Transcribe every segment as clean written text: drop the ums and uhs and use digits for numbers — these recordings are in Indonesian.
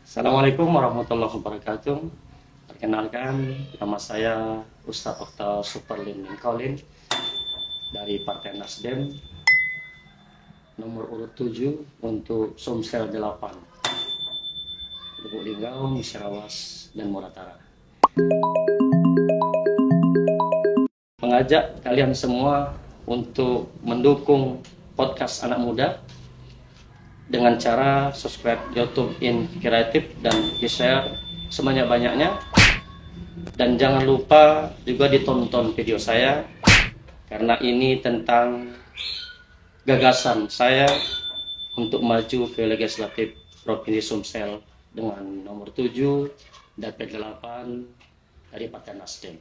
Assalamualaikum warahmatullahi wabarakatuh. Perkenalkan, nama saya Ustadz Okta Superlin Lincoln dari Partai Nasdem, nomor urut 7 untuk Sumsel 8, Lubuk Linggau, Musyawas, dan Muratara. Mengajak kalian semua untuk mendukung podcast anak muda dengan cara subscribe YouTube Inkreatif dan di-share sebanyak-banyaknya. Dan jangan lupa juga ditonton video saya, karena ini tentang gagasan saya untuk maju ke Legislatif Provinsi Sumsel dengan nomor 7 dan P8 dari Partai Nasdem.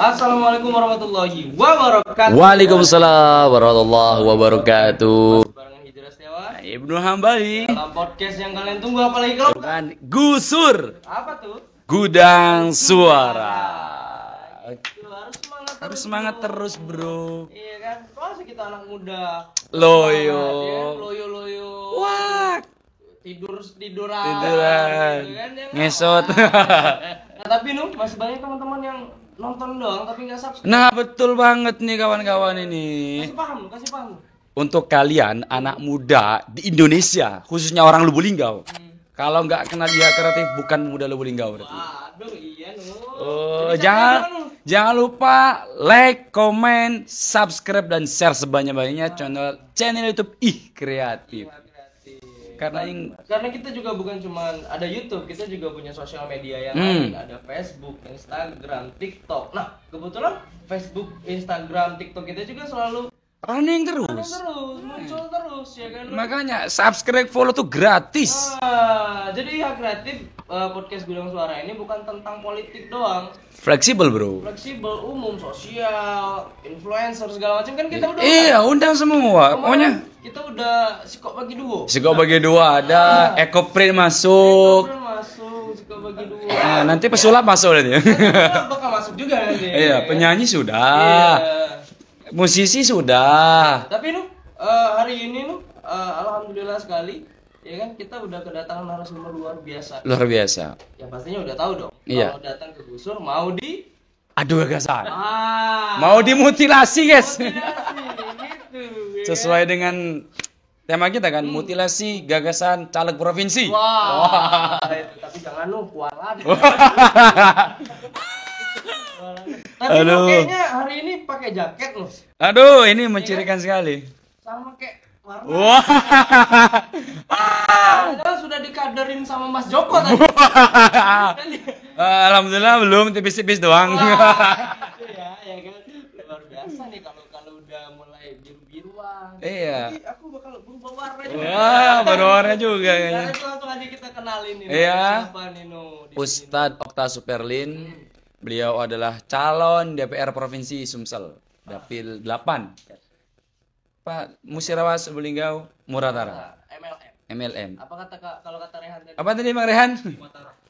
Assalamualaikum warahmatullahi wabarakatuh. Waalaikumsalam warahmatullahi wabarakatuh. Barengan Hijrah Setiawan Ibnu Hambali. dalam podcast yang kalian tunggu, apalagi kalau Bukan Gusur apa tuh? Gudang Suara. Itu Harus semangat terus, bro. Iya kan? Soalnya kita anak muda. Loyo. Semangat, ya kan? Loyo. Wah, Tiduran. tiduran. Gitu kan? Ya kan? Ngesot. Nah, tapi masih banyak teman-teman yang nonton doang tapi nggak subscribe. Nah, betul banget nih kawan-kawan ini. Kasih paham. Untuk kalian anak muda di Indonesia, khususnya orang Lubuk Linggau. Kalau nggak kenal dia kreatif, bukan muda Lubuk Linggau berarti. Aduh, iya Oh, Jadi jangan lupa like, komen, subscribe dan share sebanyak-banyaknya channel YouTube Kreatif. Karena kita juga bukan cuman ada YouTube, kita juga punya sosial media yang lain, ada Facebook, Instagram, TikTok. Nah, kebetulan Facebook, Instagram, TikTok kita juga selalu running terus. muncul terus, ya kan? Makanya subscribe, follow tuh gratis. Jadi Hak Kreatif podcast Gudang Suara ini bukan tentang politik doang, Fleksibel, bro. fleksibel, umum, sosial, influencer segala macam kan kita udah. Iya, undang semua. Pokoknya kita udah sikok bagi duo. Siko bagi dua, ada Ecoprint masuk. Sikok bagi duo. Nah, nanti pesulap masuk nanti. Bakal masuk juga nanti. Iya, penyanyi sudah. Iya. Musisi sudah. Tapi hari ini alhamdulillah sekali, ya kan, kita udah kedatangan narasumber luar biasa. Luar biasa. Ya pastinya udah tahu dong. Iya. Kalau datang ke Gusur mau di Aduh gagasan. Mau dimutilasi, guys. gitu. Ya. Sesuai dengan tema kita kan, mutilasi gagasan caleg provinsi. Wah. Itu, tapi jangan kualat. Tapi Aduh. kayaknya hari ini pakai jaket loh. Aduh, ini mencirikan sekali. Sama kayak warna. Wah. Padahal sudah dikaderin sama Mas Joko tadi. Alhamdulillah belum, tipis-tipis doang. Itu ya kan. Luar biasa nih kalau udah mulai biru-biruan. Iya. Jadi aku bakal berubah warna juga. Wah, berwarna juga Nah, kayaknya. itu langsung aja kita kenalin nih. Iya. Siapa nih di sini? Ustadz Okta Superlin. Beliau adalah calon DPR Provinsi Sumsel, Dapil 8. Pak Musyawas Lubuk Linggau, Muratara, MLM. Apa kalau kata Rehan tadi? Apa tadi Bang Rehan?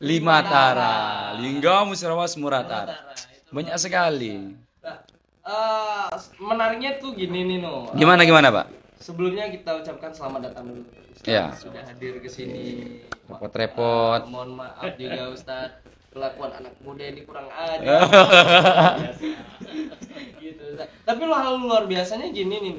Lima Tara. Linggau, Musyawas, Muratara. Itu. Banyak sekali. Nah, menariknya tuh gini nih Gimana Pak? Sebelumnya kita ucapkan selamat datang dulu. Ustadz Iya. sudah hadir ke sini. Repot-repot. Mohon maaf juga Ustadz, kelakuan anak muda ini kurang ajar. Gitu. Ustadz. Tapi hal luar biasanya gini nih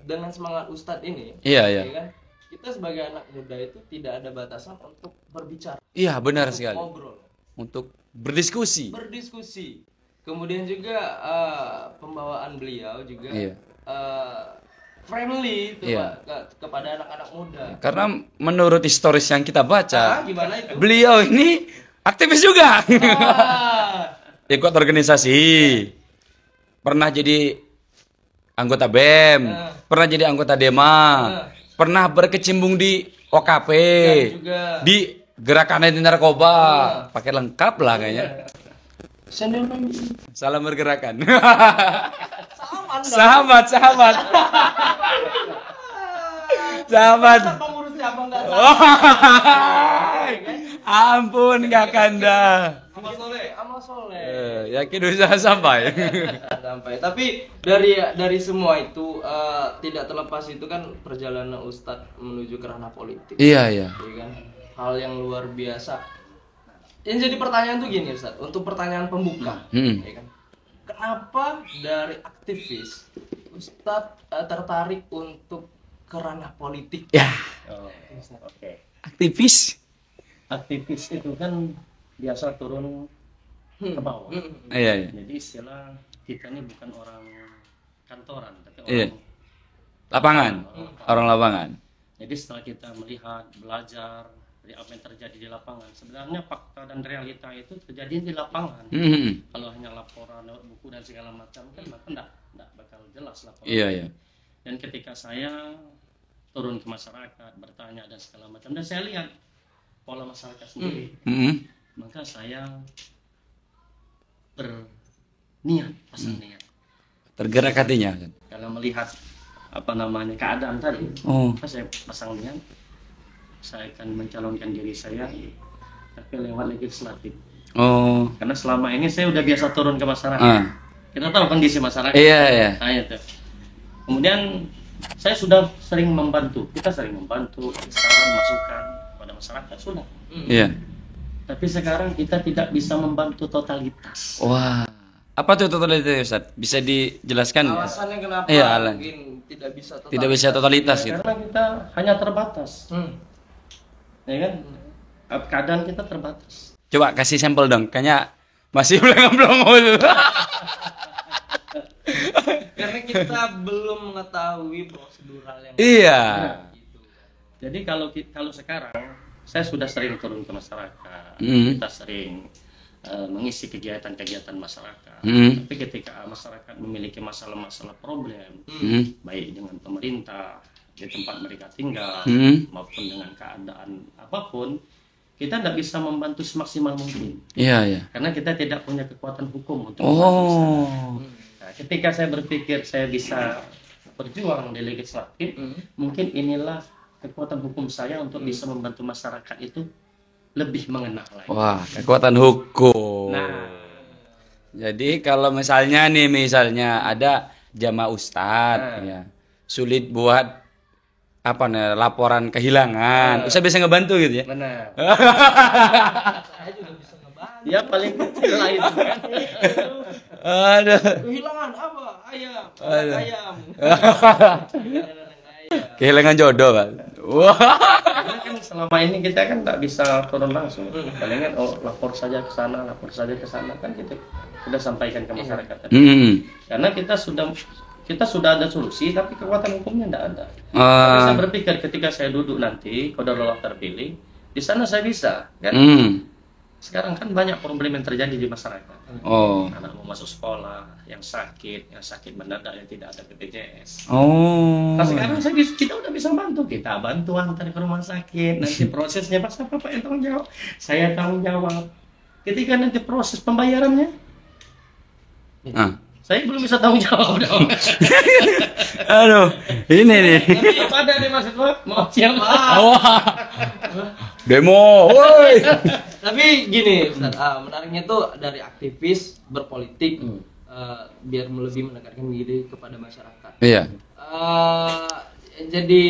dengan semangat Ustadz ini. Iya. Ya kan? Kita sebagai anak muda itu tidak ada batasan untuk berbicara. Iya, benar Untuk sekali. ngobrol. Untuk berdiskusi. Kemudian juga pembawaan beliau juga Iya. friendly tuh, Iya. Pak, kepada anak-anak muda. Karena menurut historis yang kita baca, Gimana itu? beliau ini aktivis juga. Ah, Ikut organisasi. Pernah jadi anggota BEM, pernah jadi anggota DEMA, pernah berkecimpung di OKP, juga. di gerakan anti narkoba. Pakai lengkap lah kayaknya. Senior lagi. Salam bergerakan. Sama Anda. Sahabat. Masa pengurusnya apa enggak sama? Ampun Kakanda. Sama Soleh. Yakin usaha sampai. Sampai. Tapi dari semua itu tidak terlepas itu kan perjalanan Ustadz menuju ke ranah politik. Iya. Iya kan? Hal yang luar biasa. Yang jadi pertanyaan tuh gini Ustadz, untuk pertanyaan pembuka, ya kan? Kenapa dari aktivis Ustadz tertarik untuk ke ranah politik? Ya, Oke. aktivis. Aktivis itu kan biasa turun ke bawah. Iya. Jadi istilah kita ini bukan orang kantoran, tapi Iya. orang Lapangan. Orang lapangan. Jadi setelah kita melihat, belajar dari apa yang terjadi di lapangan, sebenarnya fakta dan realita itu terjadi di lapangan. Kalau hanya laporan lewat buku dan segala macam kan enggak bakal jelas laporan. Iya. Dan ketika saya turun ke masyarakat, bertanya dan segala macam, dan saya lihat pola masyarakat sendiri, maka saya berniat, pasang niat. Tergerak hatinya. Kalau melihat keadaan tadi, maka saya pasang niat, saya akan mencalonkan diri saya, tapi lewat legislatif. Karena selama ini saya udah biasa turun ke masyarakat. Kita tahu kondisi masyarakat. Iya. Nah, itu. Kemudian saya sudah sering membantu. Kita sering membantu, saran, masukan kepada masyarakat sudah. Iya. Tapi sekarang kita tidak bisa membantu totalitas. Wah. Apa tuh totalitas, Ustaz? Bisa dijelaskan? Alasannya kenapa Iya, mungkin tidak bisa totalitas? Tidak bisa totalitas gitu. Karena kita hanya terbatas. Ya kan? Keadaan kita terbatas. Coba kasih sampel dong. Kayaknya masih belum. Karena kita belum mengetahui prosedural yang Iya. gitu. Jadi kalau sekarang saya sudah sering turun ke masyarakat, kita sering mengisi kegiatan-kegiatan masyarakat. Tapi ketika masyarakat memiliki masalah-masalah problem, baik dengan pemerintah di tempat mereka tinggal maupun dengan keadaan apapun, kita tidak bisa membantu semaksimal mungkin. Iya. Karena kita tidak punya kekuatan hukum untuk membantu. Nah, ketika saya berpikir saya bisa berjuang di legislatif, mungkin inilah kekuatan hukum saya untuk bisa membantu masyarakat itu lebih mengena lagi. Wah, kekuatan hukum. Nah. Jadi kalau misalnya ada jamaah ustadz ya, sulit buat laporan kehilangan, Ustadz bisa ngebantu gitu ya. Benar. saya juga bisa ngebantu. Ya paling kecil lah itu kan. Aduh. Kehilangan apa? Ayam. Kehilangan jodoh, Pak. Wah. Karena kan selama ini kita kan tak bisa turun langsung. Palingan lapor saja ke sana kan gitu. Sudah sampaikan ke masyarakat. Karena kita sudah ada solusi tapi kekuatan hukumnya tidak ada. Tapi saya berpikir ketika saya duduk nanti qadarullah terpilih, di sana saya bisa kan. Sekarang kan banyak problem yang terjadi di masyarakat. Anak mau masuk sekolah, yang sakit mendadak yang tidak ada BPJS. Nah, sekarang kita udah bisa bantu. Kita bantu antar ke rumah sakit. Nanti prosesnya pas apa yang tanggung jawab? Saya tanggung jawab. Ketika nanti proses pembayarannya, saya belum bisa tanggung jawab dong. Aduh, ini nih. Tapi apa ada di mahasiswa? Mau siapa? Demo, woi. Tapi gini, Ustaz, menariknya itu dari aktivis berpolitik biar lebih mendekatkan diri kepada masyarakat. Iya. Jadi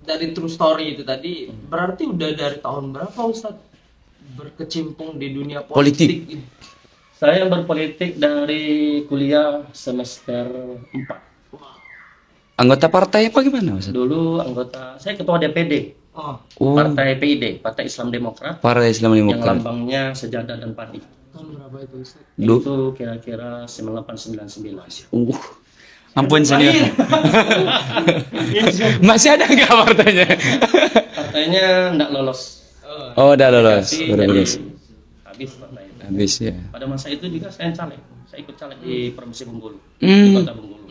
dari true story itu tadi, berarti udah dari tahun berapa Ustaz berkecimpung di dunia politik? Saya berpolitik dari kuliah semester 4. Anggota partai apa gimana, Ustaz? Dulu saya ketua DPD. Partai PID, Partai Islam Demokrat. Partai Islam Yang Demokrat. lambangnya sejadah dan padi. Tahun berapa itu Ustaz? Itu kira-kira 1899. Ampun senior. Masih ada nggak partainya? Partainya enggak lolos. Oh, udah lolos. Tapi Udah jadi lolos. habis partai itu. Habis ya. Pada masa itu juga saya caleg. Saya ikut caleg di Provinsi Bengkulu, Hmm. di Kota Bengkulu.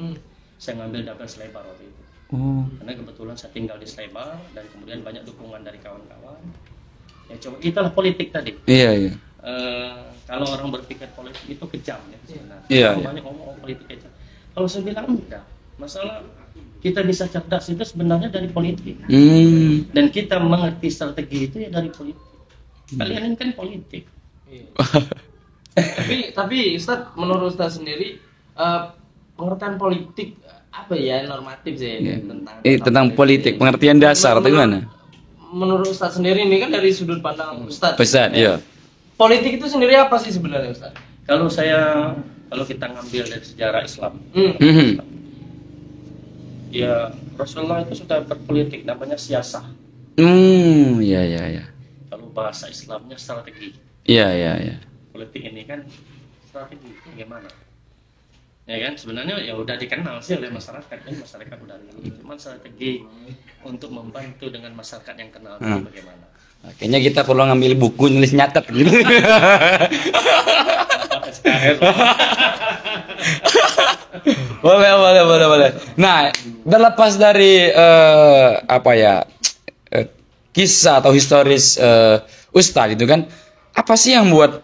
Saya ngambil dapil Slebar waktu itu. Oh. Karena kebetulan saya tinggal di Slebar dan kemudian banyak dukungan dari kawan-kawan. Ya coba itulah politik tadi. Iya, iya. Kalau orang berpikir politik itu kejam ya sebenarnya. Iya, Orang iya. banyak ngomong politik kejam. Kalau saya bilang enggak. Masalah kita bisa cerdas itu sebenarnya dari politik. Dan kita mengerti strategi itu ya dari politik. Kalian ini kan politik. Tapi Ustadz, menurut Ustadz sendiri pengertian politik apa ya normatif sih Tentang politik, pengertian dasar atau gimana? Menurut Ustadz sendiri ini kan dari sudut pandang Ustadz. Ustadz, iya. Politik itu sendiri apa sih sebenarnya Ustadz? Kalau kita ngambil dari sejarah Islam, ya Rasulullah itu sudah berpolitik namanya siasah. Iya, iya, iya. Kalau bahasa Islamnya strategi. Iya, iya, iya. Politik ini kan strategi bagaimana? Ya kan sebenarnya ya udah dikenal sih oleh masyarakat kan, masyarakat udah ini. Cuman strategi untuk membantu dengan masyarakat yang kenal itu bagaimana? Kayaknya kita perlu ngambil buku nulis nyatet gitu. boleh. Nah, terlepas dari kisah atau historis Ustadz itu kan, apa sih yang buat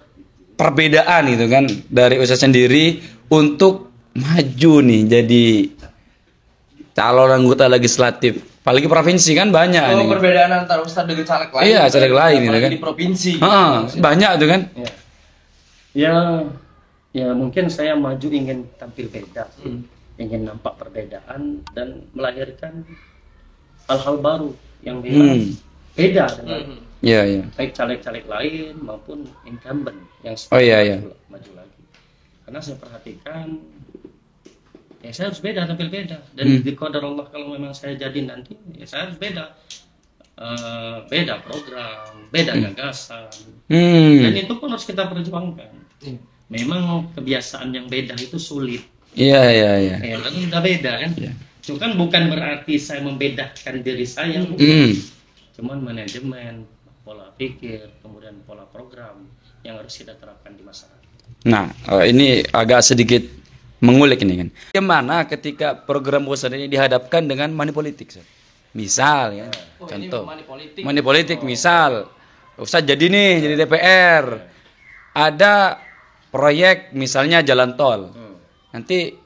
perbedaan itu kan dari Ustadz sendiri untuk maju nih jadi calon anggota legislatif, apalagi provinsi kan banyak nih. Perbedaan antara Ustadz dengan caleg lain. Iya, caleg lain itu kan. Di provinsi. Banyak tuh kan. Ya mungkin saya maju ingin tampil beda, ingin nampak perbedaan dan melahirkan hal-hal baru yang memang beda dengan baik caleg-caleg lain maupun incumbent yang maju lagi. Karena saya perhatikan, ya saya harus beda, tampil beda. Dan di qadar Allah kalau memang saya jadi nanti, ya saya harus beda. Beda program, beda gagasan. Dan itu pun harus kita perjuangkan. Memang kebiasaan yang beda itu sulit. Iya. Ya kan sudah beda kan. Itu kan bukan berarti saya membedakan diri saya. Cuman manajemen, pola pikir, kemudian pola program yang harus kita terapkan di masyarakat. Nah, ini agak sedikit mengulik ini kan. Bagaimana ketika program Ustadz ini dihadapkan dengan money politik? Misal ya, contoh money politik misal Ustadz jadi DPR, ada proyek misalnya jalan tol, nanti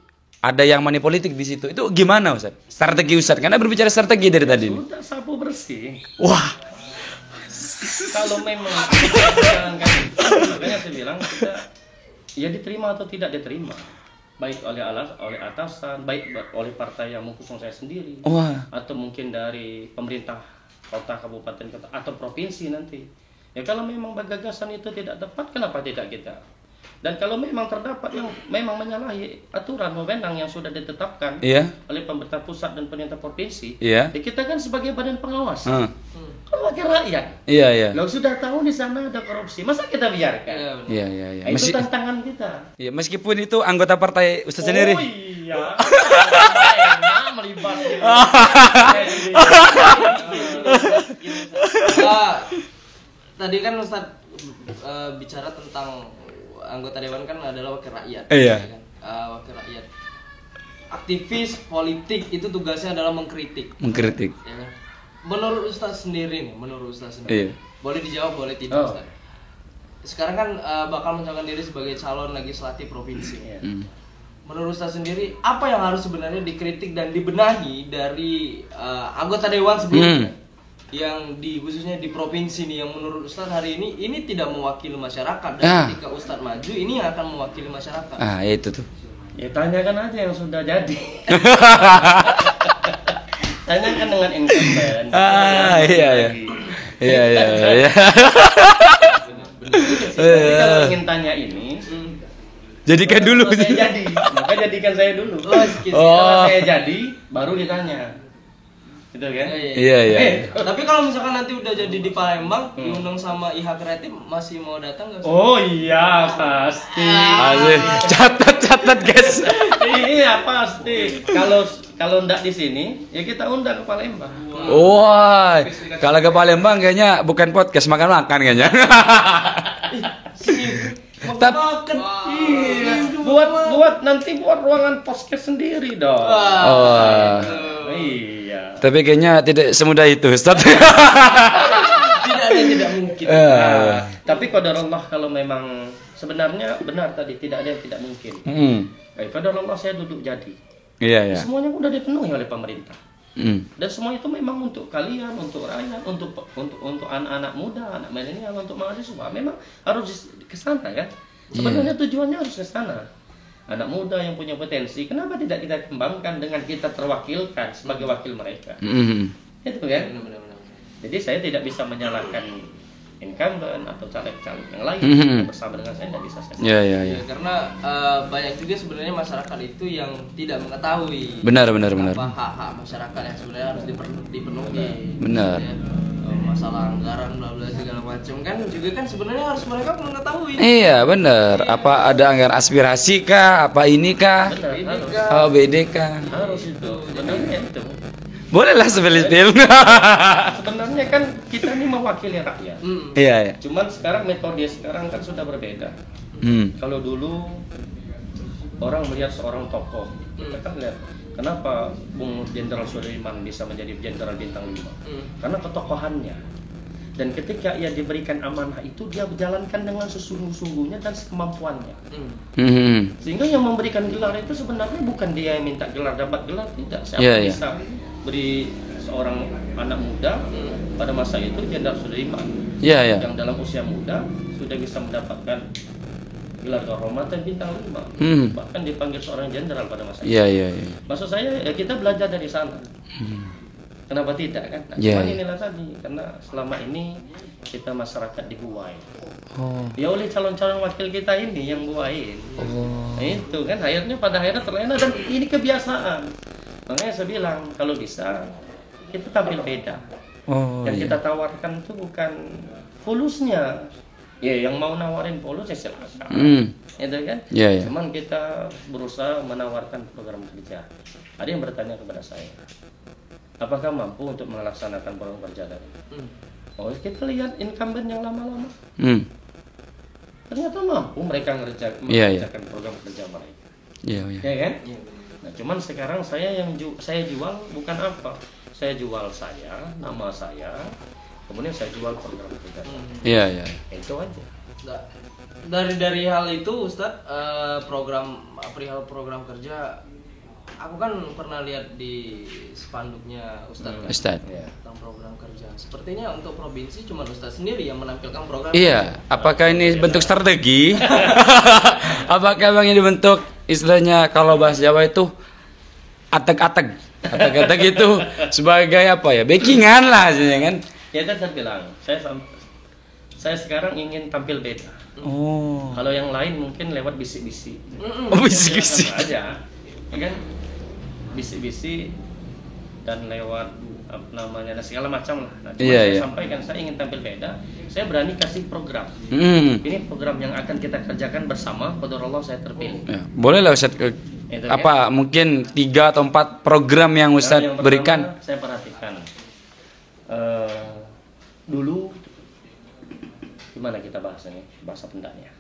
ada yang money politik di situ, itu gimana Ustadz? Strategi Ustadz, karena berbicara strategi dari tadi. Sudah sapu bersih. Wah. Kalau memang makanya saya bilang kita ya diterima atau tidak diterima, baik oleh atasan, baik oleh partai yang mengusung saya sendiri, atau mungkin dari pemerintah kota, kabupaten, kota, atau provinsi nanti. Ya kalau memang gagasan itu tidak tepat, kenapa tidak kita? Dan kalau memang terdapat yang memang menyalahi aturan wewenang yang sudah ditetapkan oleh pemerintah pusat dan pemerintah provinsi, ya kita kan sebagai badan pengawas, kan wakil rakyat. Kalau sudah tahu di sana ada korupsi, masa kita biarkan? Iya. Itu tantangan kita. Iya, meskipun itu anggota partai Ustadz sendiri. Oh iya. Melibatkan. Tadi kan Ustadz bicara tentang anggota dewan kan adalah wakil rakyat. Iya. Kan? Wakil rakyat. Aktivis politik itu tugasnya adalah mengkritik. Ya kan? Menurut Ustadz sendiri nih, boleh dijawab, boleh tidak Ustadz. Sekarang kan bakal mencalonkan diri sebagai calon legislatif provinsi. Menurut Ustadz sendiri, apa yang harus sebenarnya dikritik dan dibenahi dari anggota dewan sebelumnya? Yang khususnya di provinsi nih, yang menurut Ustadz hari ini tidak mewakili masyarakat, dan ketika Ustadz maju ini yang akan mewakili masyarakat. Itu tuh. Ya tanyakan aja yang sudah jadi. Tanyakan dengan incumbent. Iya. Kalau ingin tanya ini, jadikan dulu. Saya jadi, maka jadikan saya dulu. Setelah saya jadi, baru ditanya. gitu kan? Iya. Tapi kalau misalkan nanti udah jadi di Palembang, diundang sama IH Kreatif, masih mau datang nggak? Oh iya pasti. Catat guys. Iya pasti. Kalau ndak di sini, ya kita undang ke Palembang. Wah, kalau ke Palembang kayaknya bukan podcast makan-makan kayaknya. Makan. Iya. Buat nanti buat ruangan podcast sendiri dong. Oh. Iya. Tapi kayaknya tidak semudah itu, Ustaz. Tidak ada yang tidak mungkin. Tapi qadarullah kalau memang sebenarnya benar tadi tidak ada yang tidak mungkin. Qadarullah saya duduk jadi. Iya. Semuanya udah dipenuhi oleh pemerintah. Dan semua itu memang untuk kalian, untuk rakyat, untuk anak-anak muda, anak milenial, untuk mahasiswa. Memang harus ke sana kan. Sebenarnya tujuannya harus ke sana. Anak muda yang punya potensi, kenapa tidak kita kembangkan dengan kita terwakilkan sebagai wakil mereka? Itu kan? Benar. Jadi saya tidak bisa menyalahkan incumbent atau caleg-caleg yang lain yang bersama dengan saya, tidak bisa saya. Iya. Karena banyak juga sebenarnya masyarakat itu yang tidak mengetahui. Benar. Apa hak-hak masyarakat yang sebenarnya harus dipenuhi. Benar. Ya, masalah anggaran bla bla segala macam kan juga kan sebenarnya harus mereka mengetahui. Iya, benar. Apa ada anggaran aspirasi kah? Apa ini kah? Benar, Oh, BD kah? harus itu. Sebenarnya itu. Bolehlah sepil-sepil. Sebenarnya kan kita ini mewakili rakyat. Iya. Cuman sekarang metode sekarang kan sudah berbeda. Kalau dulu orang melihat seorang tokoh, kita kan lihat kenapa Bung Jenderal Sudirman bisa menjadi Jenderal Bintang 5? Karena ketokohannya. Dan ketika ia diberikan amanah itu, dia berjalankan dengan sesungguh-sungguhnya dan sekemampuannya. Sehingga yang memberikan gelar itu sebenarnya bukan dia yang minta gelar, dapat gelar, tidak. Siapa bisa beri seorang anak muda pada masa itu Jenderal Sudirman yang dalam usia muda sudah bisa mendapatkan gelar kehormatan bintang 5, bahkan dipanggil seorang jenderal pada masa itu. Maksud saya ya kita belajar dari sana. Kenapa tidak kan? Nah, cuman inilah tadi karena selama ini kita masyarakat dibuai. Ya oleh calon-calon wakil kita ini yang buain. Nah, itu kan pada akhirnya terlena dan ini kebiasaan. Makanya saya bilang kalau bisa kita tampil beda. Yang kita tawarkan itu bukan fulusnya. Ya, yang mau nawarin polos ya silakan. Itu kan? Cuman kita berusaha menawarkan program kerja. Ada yang bertanya kepada saya, apakah mampu untuk melaksanakan program kerja tadi? Oh, kita lihat incumbent yang lama-lama. Ternyata mampu mereka mengerjakan program kerja mereka. Ya kan? Nah, cuman sekarang saya jual bukan apa? Saya jual nama saya. Kemudian saya jual program kerja. Itu aja. Dari hal itu Ustadz, perihal program kerja, aku kan pernah lihat di spanduknya Ustadz tentang program kerja. Sepertinya untuk provinsi cuma Ustadz sendiri yang menampilkan program. Apakah ini bentuk strategi? Apakah memang ini bentuk istilahnya kalau bahasa Jawa itu atek-atek itu sebagai apa ya? Backingan lah kan. Ya kan saya bilang, saya sekarang ingin tampil beda. Kalau yang lain mungkin lewat bisik-bisik. Bisik-bisik aja, ya kan? Bisik-bisik dan lewat namanya dan segala macam lah. Nah, saya sampaikan saya ingin tampil beda. Saya berani kasih program. Ini program yang akan kita kerjakan bersama. Qadarullah saya terpilih. Boleh lah Ustaz. Mungkin 3 atau 4 program yang Ustaz berikan? Saya perhatikan. Dulu gimana kita bahasanya? Bahasa pendaknya.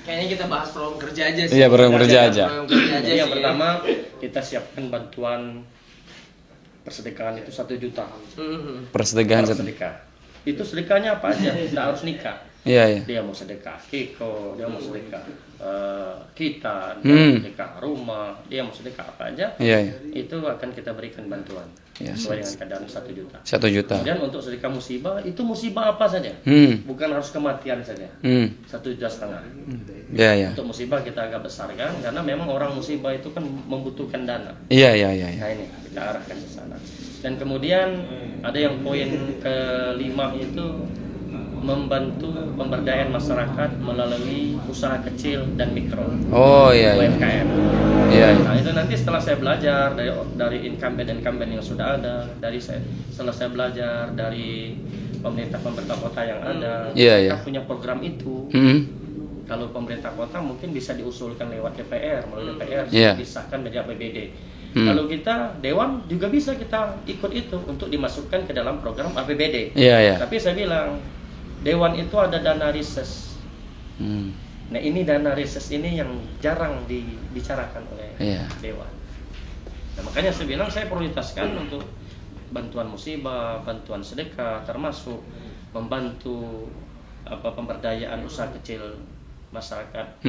Kayaknya kita bahas program kerja aja sih. Iya, program kerja aja. Jadi yang pertama kita siapkan bantuan persedekahan itu 1 juta. Persedekahan. Itu sedekahnya apa aja? Tidak harus nikah. Dia mau sedekah kiko, dia mau sedekah kita, dia mau sedekah rumah, dia mau sedekah apa aja. Itu akan kita berikan bantuan sesuai dengan keadaan 1 juta. 1 juta. Kemudian untuk sedekah musibah, itu musibah apa saja? Bukan harus kematian saja. 1,5 juta. Untuk musibah kita agak besarkan karena memang orang musibah itu kan membutuhkan dana. Nah ini kita arahkan ke sana. Dan kemudian ada yang poin kelima itu membantu pemberdayaan masyarakat melalui usaha kecil dan mikro. UMKM. Iya. Nah itu nanti setelah saya belajar dari incumbent yang sudah ada, setelah saya belajar dari pemerintah kota yang ada, Iya, kita punya program itu. Kalau pemerintah kota mungkin bisa diusulkan lewat DPR, melalui DPR disahkan menjadi APBD. Kalau kita dewan juga bisa kita ikut itu untuk dimasukkan ke dalam program APBD. Tapi saya bilang dewan itu ada dana reses. Nah ini dana reses ini yang jarang dibicarakan oleh dewan. Nah makanya saya bilang saya prioritaskan untuk bantuan musibah, bantuan sedekah, termasuk membantu pemberdayaan usaha kecil masyarakat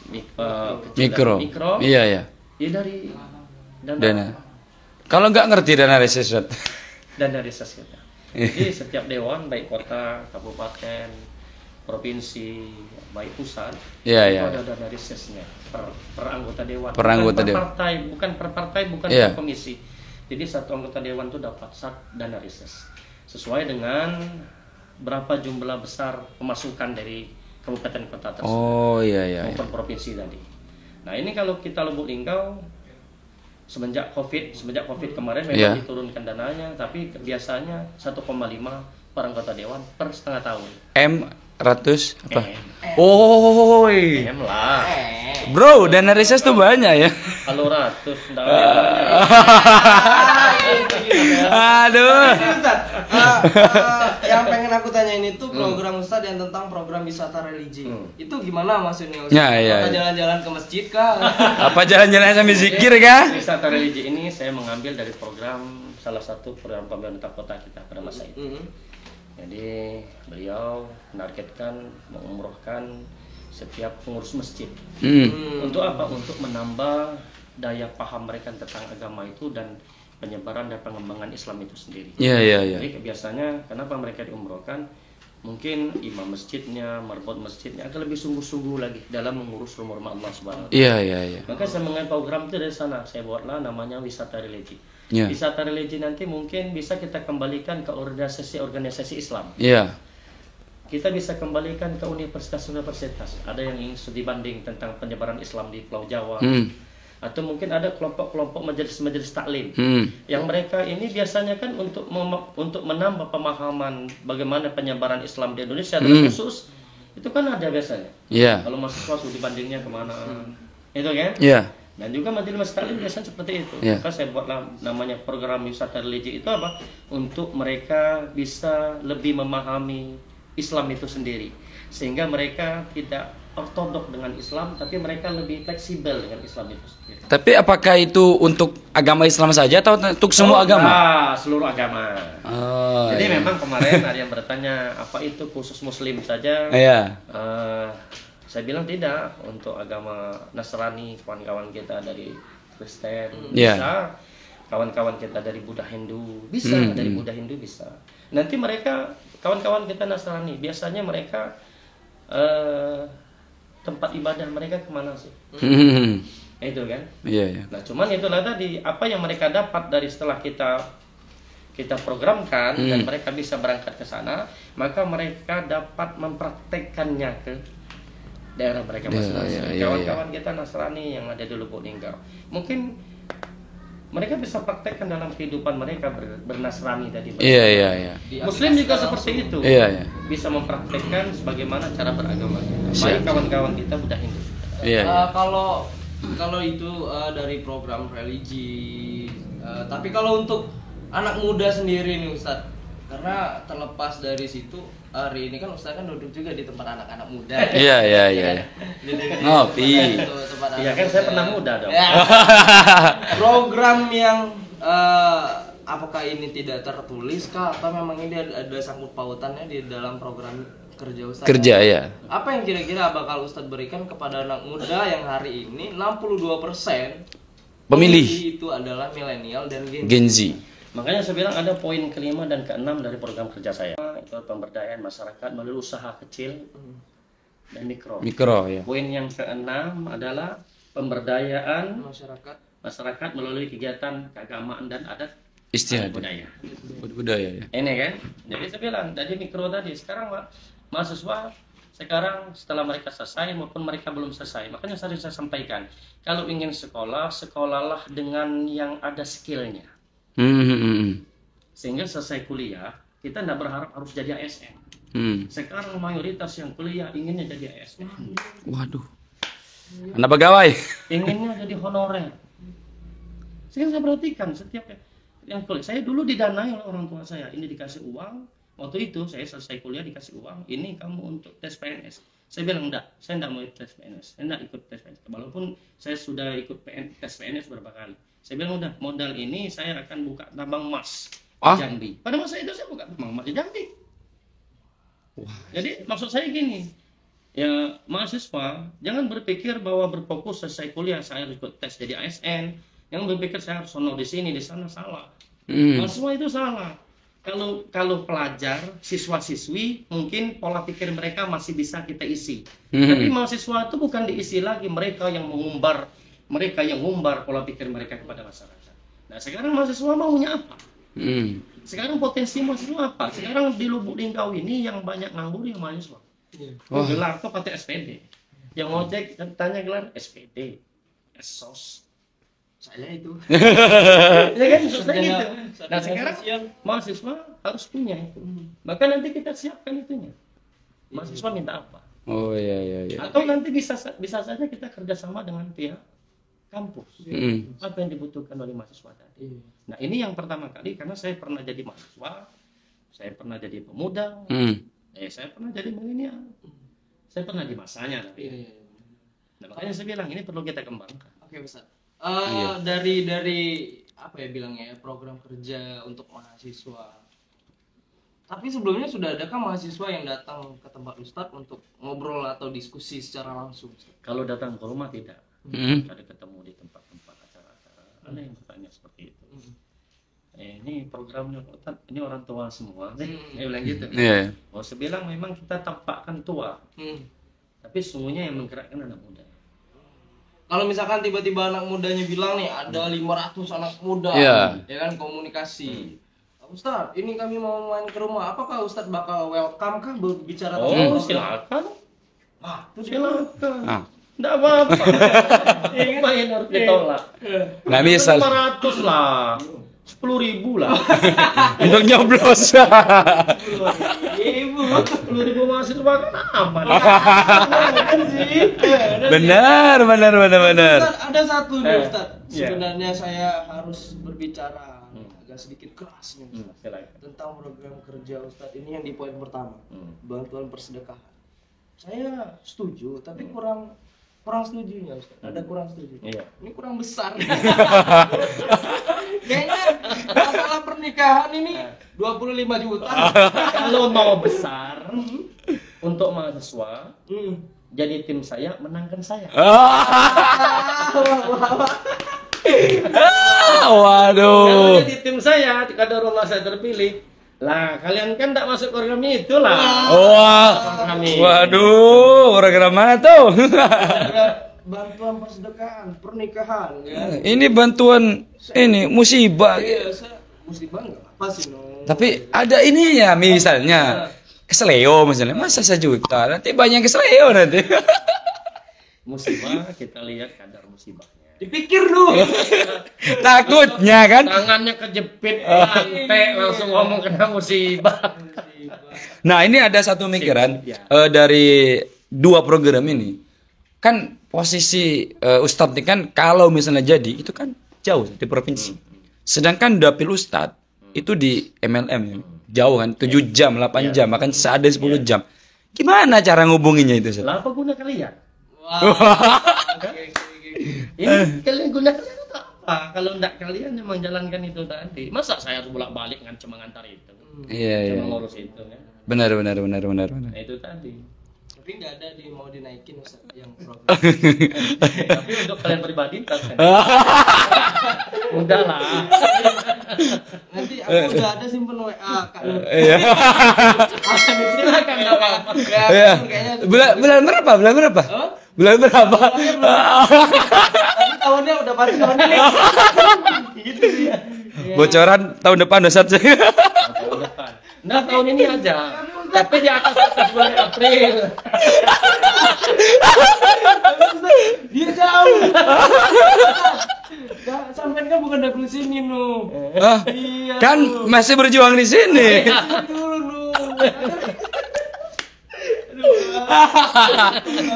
mikro. Ya dari dana. Kalau nggak ngerti dana reses, dana reses kita. Jadi setiap dewan baik kota, kabupaten, provinsi, baik pusat, itu ada dana resesnya per anggota dewan. Bukan per partai, bukan per komisi. Jadi satu anggota dewan itu dapat dana reses sesuai dengan berapa jumlah besar pemasukan dari kabupaten kota tersebut maupun provinsi tadi. Nah ini kalau kita Lubuk Linggau semenjak COVID kemarin memang diturunkan dananya, tapi biasanya 1,5 per anggota dewan per setengah tahun. ratus apa? M lah. Bro, dana reses tuh banyak ya. Kalau ratus Aduh. Yang pengen aku tanyain itu program Ustadz yang tentang program wisata religi. Itu gimana maksudnya Ustadz? Apa jalan-jalan ke masjid kah? Apa jalan-jalan sambil zikir kah? Wisata religi ini saya mengambil dari salah satu program pemerintah kota kita pada masa itu. Jadi beliau menargetkan mengumrohkan setiap pengurus masjid. Untuk apa? Untuk menambah daya paham mereka tentang agama itu dan penyebaran dan pengembangan Islam itu sendiri. Jadi biasanya kenapa mereka diumrohkan? Mungkin imam masjidnya, marbot masjidnya akan lebih sungguh-sungguh lagi dalam mengurus rumah Allah Subhanahu wa Ta'ala. Maka saya mengambil program itu dari sana. Saya buatlah namanya wisata religi. Wisata religi nanti mungkin bisa kita kembalikan ke organisasi Islam. Kita bisa kembalikan ke universitas-universitas. Ada yang ingin studi banding tentang penyebaran Islam di Pulau Jawa. Atau mungkin ada kelompok-kelompok majelis-majelis taklim yang mereka ini biasanya kan untuk menambah pemahaman bagaimana penyebaran Islam di Indonesia dan khusus itu kan ada biasanya. Kalau mahasiswa studi bandingnya kemana, itu kan? Dan juga majelis taklim biasanya seperti itu. Maka saya buatlah namanya program wisata religi itu apa? Untuk mereka bisa lebih memahami Islam itu sendiri, sehingga mereka tidak ortodok dengan Islam, tapi mereka lebih fleksibel dengan Islam itu sendiri. Tapi apakah itu untuk agama Islam saja atau untuk semua agama? Seluruh agama. Jadi memang kemarin ada yang bertanya apa itu khusus Muslim saja? Saya bilang tidak, untuk agama Nasrani, kawan-kawan kita dari Kristen bisa, kawan-kawan kita dari Buddha Hindu bisa, dari Buddha Hindu bisa. Nanti mereka kawan-kawan kita Nasrani biasanya mereka tempat ibadah mereka kemana sih? Itu kan? Nah cuman itulah tadi apa yang mereka dapat dari setelah kita programkan dan mereka bisa berangkat ke sana, maka mereka dapat mempraktekkannya ke daerah mereka masing-masing. Kawan-kawan kita Nasrani yang ada di Lubuk Linggau, mungkin mereka bisa praktekkan dalam kehidupan mereka bernasrani tadi. Muslim juga seperti itu. Bisa mempraktekkan sebagaimana cara beragama. Baik kawan-kawan kita Buddha Hindu. Kalau itu dari program religi, tapi kalau untuk anak muda sendiri nih Ustadz, karena terlepas dari situ hari ini kan Ustadz kan duduk juga di tempat anak-anak muda. Ngopi. Iya kan saya pernah muda dong. Program yang apakah ini tidak tertulis kah atau memang ini ada sangkut pautannya di dalam program kerja Ustadz? Apa yang kira-kira bakal Ustadz berikan kepada anak muda yang hari ini 62% pemilih itu adalah milenial dan Gen Z. Makanya saya bilang ada poin kelima dan keenam dari program kerja saya. Itu pemberdayaan masyarakat melalui usaha kecil dan mikro. Poin yang keenam adalah pemberdayaan masyarakat melalui kegiatan keagamaan dan adat istiadat budaya. Ini kan. Jadi saya bilang dari mikro tadi sekarang mahasiswa Sekarang setelah mereka selesai maupun mereka belum selesai, makanya sering saya sampaikan, kalau ingin sekolah, sekolahlah dengan yang ada skillnya. Sehingga selesai kuliah, kita tidak berharap harus jadi ASN. Sekarang mayoritas yang kuliah inginnya jadi ASN. Waduh. Anak pegawai. Inginnya jadi honorer. Sehingga saya perhatikan setiap yang kuliah. Saya dulu didanai oleh orang tua saya. Ini dikasih uang. Waktu itu saya selesai kuliah dikasih uang. Ini kamu untuk tes PNS. Saya bilang enggak. Saya enggak mau tes PNS. Saya enggak ikut tes PNS. Walaupun saya sudah ikut tes PNS beberapa kali. Saya bilang udah modal ini saya akan buka tambang emas di Jambi. Pada masa itu saya buka tambang emas di Jambi. Jadi maksud saya gini. Ya mahasiswa jangan berpikir bahwa berfokus selesai kuliah saya harus ikut tes jadi ASN. Yang berpikir saya harus honor di sini di sana salah. Mahasiswa itu salah. Kalau pelajar, siswa-siswi, mungkin pola pikir mereka masih bisa kita isi. Tapi mahasiswa itu bukan diisi lagi, mereka yang mengumbar pola pikir mereka kepada masyarakat. Nah sekarang mahasiswa maunya apa? Sekarang potensi mahasiswa apa? Sekarang di Lubuk Linggau ini yang banyak nganggur yang mahasiswa. Gelar tuh pakai SPD. Yang ngojek tanya gelar SPD, SOS. Saya itu. Ya kan susah gitu. Nah sekarang mahasiswa harus punya itu. Maka nanti kita siapkan itunya. Mahasiswa minta apa? Oh iya. Atau nanti bisa saja kita kerjasama dengan pihak kampus. Apa yang dibutuhkan oleh mahasiswa tadi. Nah ini yang pertama kali karena saya pernah jadi mahasiswa, saya pernah jadi pemuda, saya pernah jadi milenial, saya pernah di masanya tapi. Nah makanya saya bilang ini perlu kita kembangkan. Oke Ustaz. Dari apa ya bilangnya ya, program kerja untuk mahasiswa. Tapi sebelumnya sudah adakah mahasiswa yang datang ke tempat Ustadz untuk ngobrol atau diskusi secara langsung? Kalau datang ke rumah tidak. Ada ketemu di tempat-tempat acara-acara. Ada yang bertanya seperti itu. Ini programnya Ustadz, ini orang tua semua. Saya bilang gitu. Oh, saya bilang memang kita tampakkan tua. Tapi sungguhnya yang menggerakkan anak muda. Kalau misalkan tiba-tiba anak mudanya bilang nih ada 500 anak muda, ya kan komunikasi. Ustadz, ini kami mau main ke rumah. Apakah Ustadz bakal welcome kah berbicara tentang silakan. Silakan. Nggak apa-apa. Main harus ditolak. Nggak bisa. 500 lah. 10.000 lah. Untuk nyoblos. 10.000 mahasiswa kan aman. Benar. Ustaz, ada satu nih Ustaz. Sebenarnya saya harus berbicara agak sedikit keras nih Ustaz. Tentang program kerja Ustaz ini yang di poin pertama. Bantuan persedekahan. Saya setuju tapi kurang setujunya Ustaz. Ada kurang setuju. Ini kurang besar. Kayaknya masalah pernikahan ini 25 juta. Kalau mau besar untuk mahasiswa, jadi tim saya menangkan saya. Waduh. Kalau jadi tim saya, kalau rumah saya terpilih, lah kalian kan tidak masuk programnya itulah. Waduh, program mana tuh? Bantuan persediaan pernikahan ya. Ini bantuan ini musibah. Musibah enggak apa sih no. Tapi ada ininya misalnya keseleo misalnya masa 1 juta nanti banyak keseleo nanti. Musibah kita lihat kadar musibahnya. Dipikir dulu. Takutnya kan tangannya kejepit lantai langsung ngomong kena musibah. Nah, ini ada satu mikiran dari 2 program ini. Kan posisi Ustadz ini kan kalau misalnya jadi itu kan jauh di provinsi. Sedangkan dapil Ustadz itu di MLM jauh kan 7 jam, 8 jam, makan seadanya 10 jam. Gimana cara ngubunginya itu? Lah apa guna kalian? Ini kalian gunakan itu apa? Kalau enggak kalian yang menjalankan itu tadi. Masa saya harus bolak-balik cuma ngantar itu? Cuma ngurus itu kan. Benar. Nah, itu tadi. Tapi nggak ada mau dinaikin Ustaz yang program. Tapi untuk kalian pribadi kan. Udah lah. Nanti aku udah ada simpen WA kan. Iya. Silakan apa-apa. Bulan berapa? Bulan berapa? Tapi tahunnya udah pasti tahun ini. Gitu sih. Bocoran tahun depan Ustaz. Tahun depan. Nah, tahun ini aja. Tapi di atas bulan April. Dia jauh. Sampean kan bukan dari sini nu. Iya. Kan masih berjuang di sini. Dulu nu.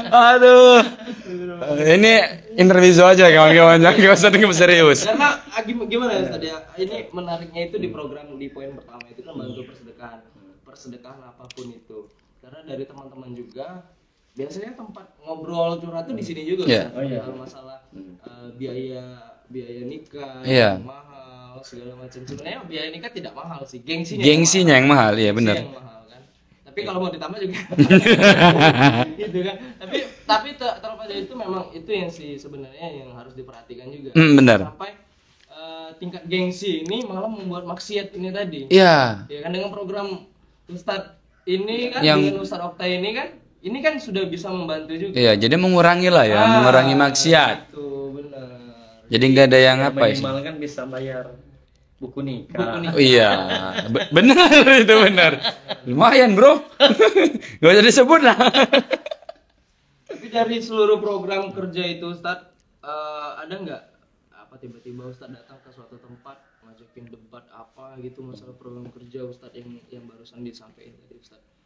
Aduh. Ini interview aja kawan-kawan, jangan usah dengar serius. Karena gimana ya tadi ya? Ini menariknya itu di program di poin pertama itu kan bantu persedekahan apapun itu. Karena dari teman-teman juga biasanya tempat ngobrol curhat tuh di sini juga Yeah. kan. Kalau masalah biaya nikah Yeah. yang mahal segala macam. Sebenarnya biaya nikah tidak mahal sih, gengsinya Yang mahal, iya Gengsi benar. yang mahal kan. Tapi kalau mau ditambah juga gitu kan. Tapi terlepas dari itu memang itu yang sih sebenarnya yang harus diperhatikan juga. Benar. Sampai tingkat gengsi ini malah membuat maksiat ini tadi. Iya. Ya kan dengan program Ustadz ini kan Yang- dengan Ustadz Oktay ini kan sudah bisa membantu juga. Iya, jadi mengurangi lah ya, mengurangi maksiat. Itu benar. Jadi nggak ada yang apa ya? Minimal kan bisa bayar buku nikah. Oh, iya, benar itu benar. Lumayan bro, gak usah disebut lah. Tapi dari seluruh program kerja itu Ustadz ada nggak apa tiba-tiba Ustadz datang ke suatu tempat ngajakin debat apa gitu masalah program kerja Ustadz yang barusan disampaikan tadi Ustadz?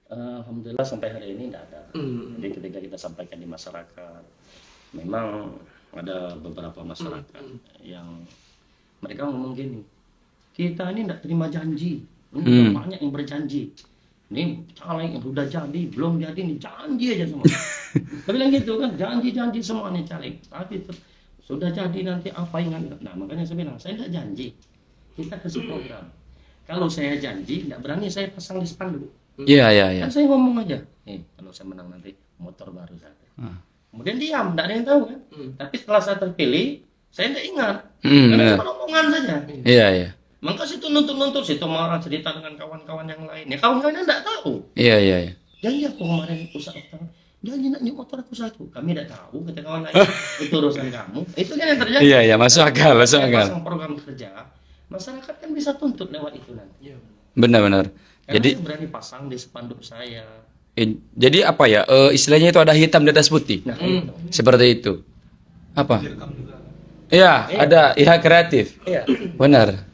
Alhamdulillah sampai hari ini tidak ada. Jadi ketika kita sampaikan di masyarakat, memang ada beberapa masyarakat yang mereka ngomong gini, kita ini tidak terima janji, ini banyak yang berjanji. Ini caleg yang sudah jadi, belum jadi, ini janji aja semua. Dia bilang gitu kan, janji semua nih caleg. Tapi sudah jadi nanti apa yang nah makanya saya bilang, saya tidak janji. Kita kasih program. Kalau saya janji, tidak berani saya pasang di spanduk. Iya. Kan saya ngomong aja, kalau saya menang nanti motor baru saya. Kemudian diam, tidak ada yang tahu kan. Tapi setelah saya terpilih, saya tidak ingat. Karena cuma omongan saja. Iya. Maka situ nuntut, situ marah cerita dengan kawan-kawan yang lain. Ya kawan-kawannya tidak tahu. Iya. Janji aku kemarin usaha utang. Janji nak nyuk motor aku satu. Kami tidak tahu, kata kawan lain. Itu urusan kamu. Itu kan yang terjadi. Iya, masuk akal. Saya pasang program kerja, masyarakat kan bisa tuntut lewat itu nanti. Benar. Karena Jadi saya berani pasang di spanduk saya. jadi apa ya? Istilahnya itu ada hitam di atas putih. Nah, itu. Seperti itu. Apa? Iya, ada kreatif. Iya. Benar.